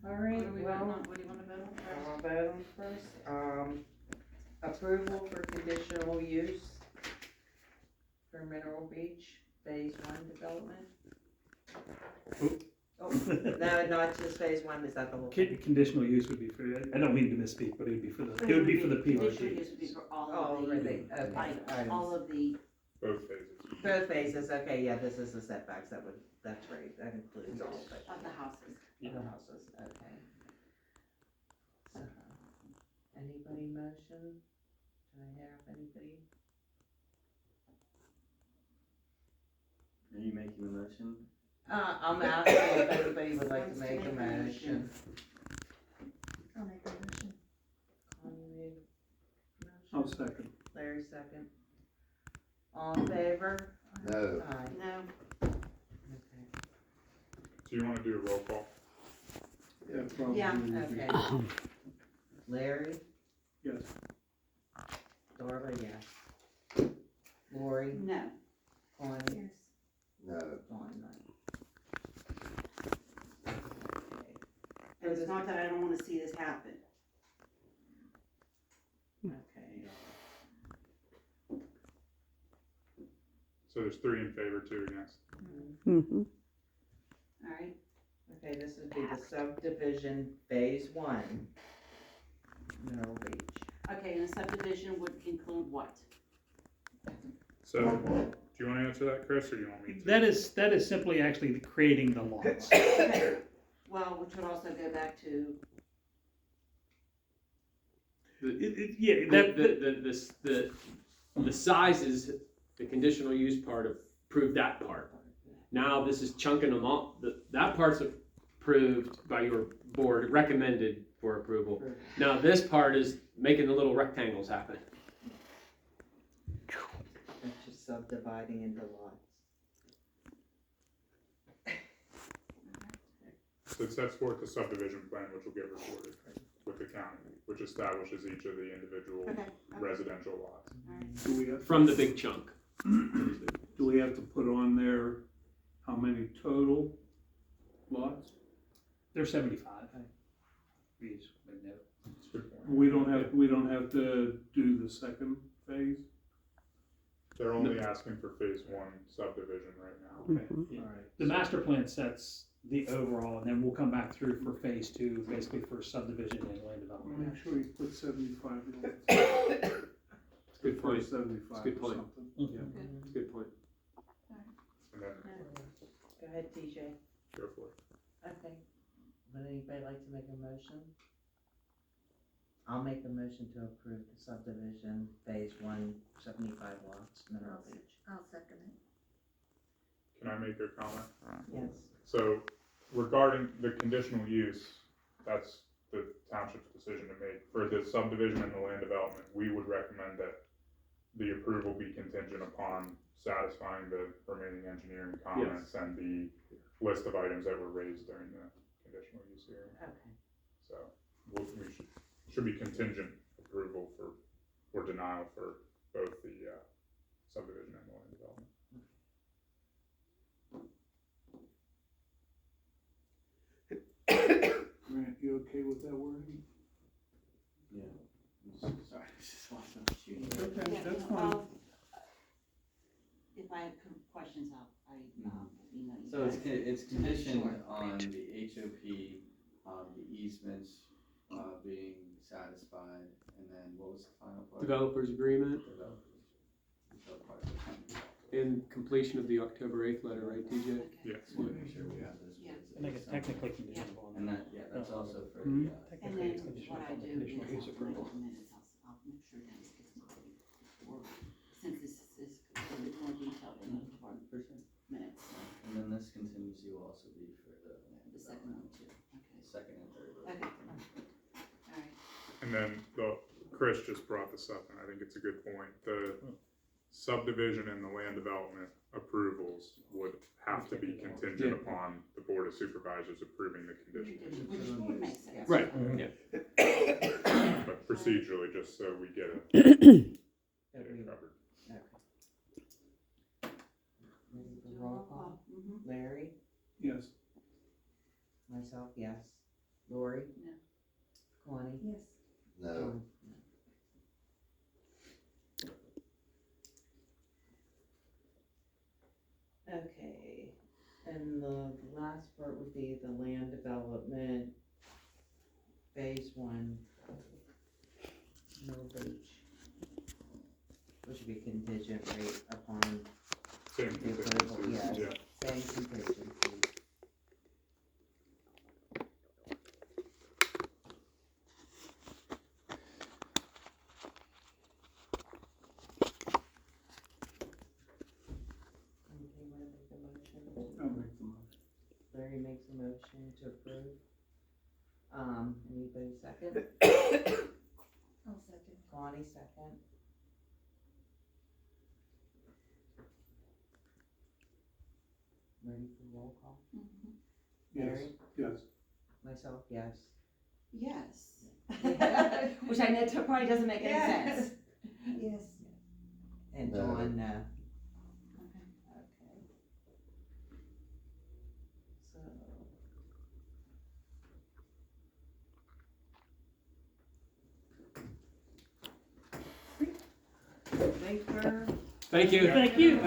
All right, What do we well, vote on, what do you wanna vote on first? I'll vote on first. Approval for conditional use for Mineral Beach Phase 1 development. Oh, no, not just Phase 1, is that the whole thing? Conditional use would be for, I don't mean to misspeak, but it would be for the, it would be for the Conditional PRD. use would be for all Oh, of really? the, Okay. like, items. all of the, Both phases. Both phases, okay, yeah, this is the setbacks, that's right, that includes all of it. of the houses. Of the houses, okay. So, anybody motion? Do I have anybody? Are you making the motion? I'm asking if anybody would like to make a motion. I'll make a motion. Connie made I'll motion. second. Larry second. All in favor? No, Aye. No, Okay. Do you wanna do a roll call? Yeah, probably. Yeah, would be- Okay. Larry, Yes. Darla, yes. Lori, no. Connie, Yes. no. Dawn, no. And it's not that I don't wanna see this happen. Okay. So there's 3 in favor, 2 against. Mhm. Alright, Okay, this would be the subdivision Phase 1, Mineral Beach. okay, and the subdivision would include what? So, do you wanna answer that, Chris, or do you want me to? That is simply actually creating the lots. Okay, well, which would also go back to, Yeah, that, The sizes, the conditional use part approved that part. Now this is chunking them all, that part's approved by your board, recommended for approval. Now this part is making the little rectangles happen. That's just subdividing into lots. So it sets forth the subdivision plan, which will get recorded with the county, which establishes each of the individual okay, residential lots. alright. Do we have, From the big chunk. do we have to put on there how many total lots? they're 75. Each, but no. That's a good point. We don't have to do the second phase? They're only asking for phase 1 subdivision right now. Okay. All right. The master plan sets the overall, and then we'll come back through for phase 2, basically for subdivision and land development. Make sure you put 75 in. It's a good point, 75 It's a good or point. something. it's a good point. And then, Go ahead, TJ. go for it. Okay. Would anybody like to make a motion? I'll make a motion to approve the subdivision, Phase 1, 75 lots, Mineral Beach. I'll second it. Can I make a comment? Yes. So regarding the conditional use, that's the township's decision to make. For the subdivision and the land development, we would recommend that the approval be contingent upon satisfying the remaining engineering comments and the list of items that were raised during the conditional use hearing. Okay. So we should be contingent approval or denial for both the subdivision and the land development. Grant, you okay with that wording? Yeah. Sorry, just lost my shooting. Okay, Yeah, that's well, fine. if I have questions, email you. So it's conditioned Sure. on the HOP, the easements, being satisfied, and then what was the final part? Developers agreement, Developers. in completion of the October 8th letter, right, TJ? Yes. Just wanna make sure we have those. Yeah. bullets. And they get technically conditional on And that. that, yeah, that's also for Mhm. the, And Technically, then it's conditional what I upon the do is conditional use I'll approval. make minutes, I'll make sure Dennis gets copies before, since this is a little more detailed in the department for sure. minutes, And then this contingency will also be for the land the second one development, too, okay. second and third. road. Okay. Alright, And then Chris just brought this up, and I think it's a good point. The subdivision and the land development approvals would have to be contingent Yeah. upon the Board of Supervisors approving the conditions. which would make sense. Right, Mhm. yeah. But procedurally, just so we get it Every- covered. Ready for Do a roll call? Mhm. Larry, Yes. myself, yes. Lori? No. Connie? Yes. No, John? Okay, and the last part would be the land development, phase one, Mill Beach. Which would be contingent rate upon Same the approval, contingencies, yes, yeah. same contingency. Anybody wanna make a motion? I'll make the motion. Larry makes a motion to approve. Anybody second? I'll second. Connie second. Ready for roll call? Mhm. Yes, Larry? yes. Myself, yes. Yes. Which I know probably doesn't make any Yes. sense. Yes. And No. John, no. Okay. Okay. So. Thank you. Thank you. Thank you.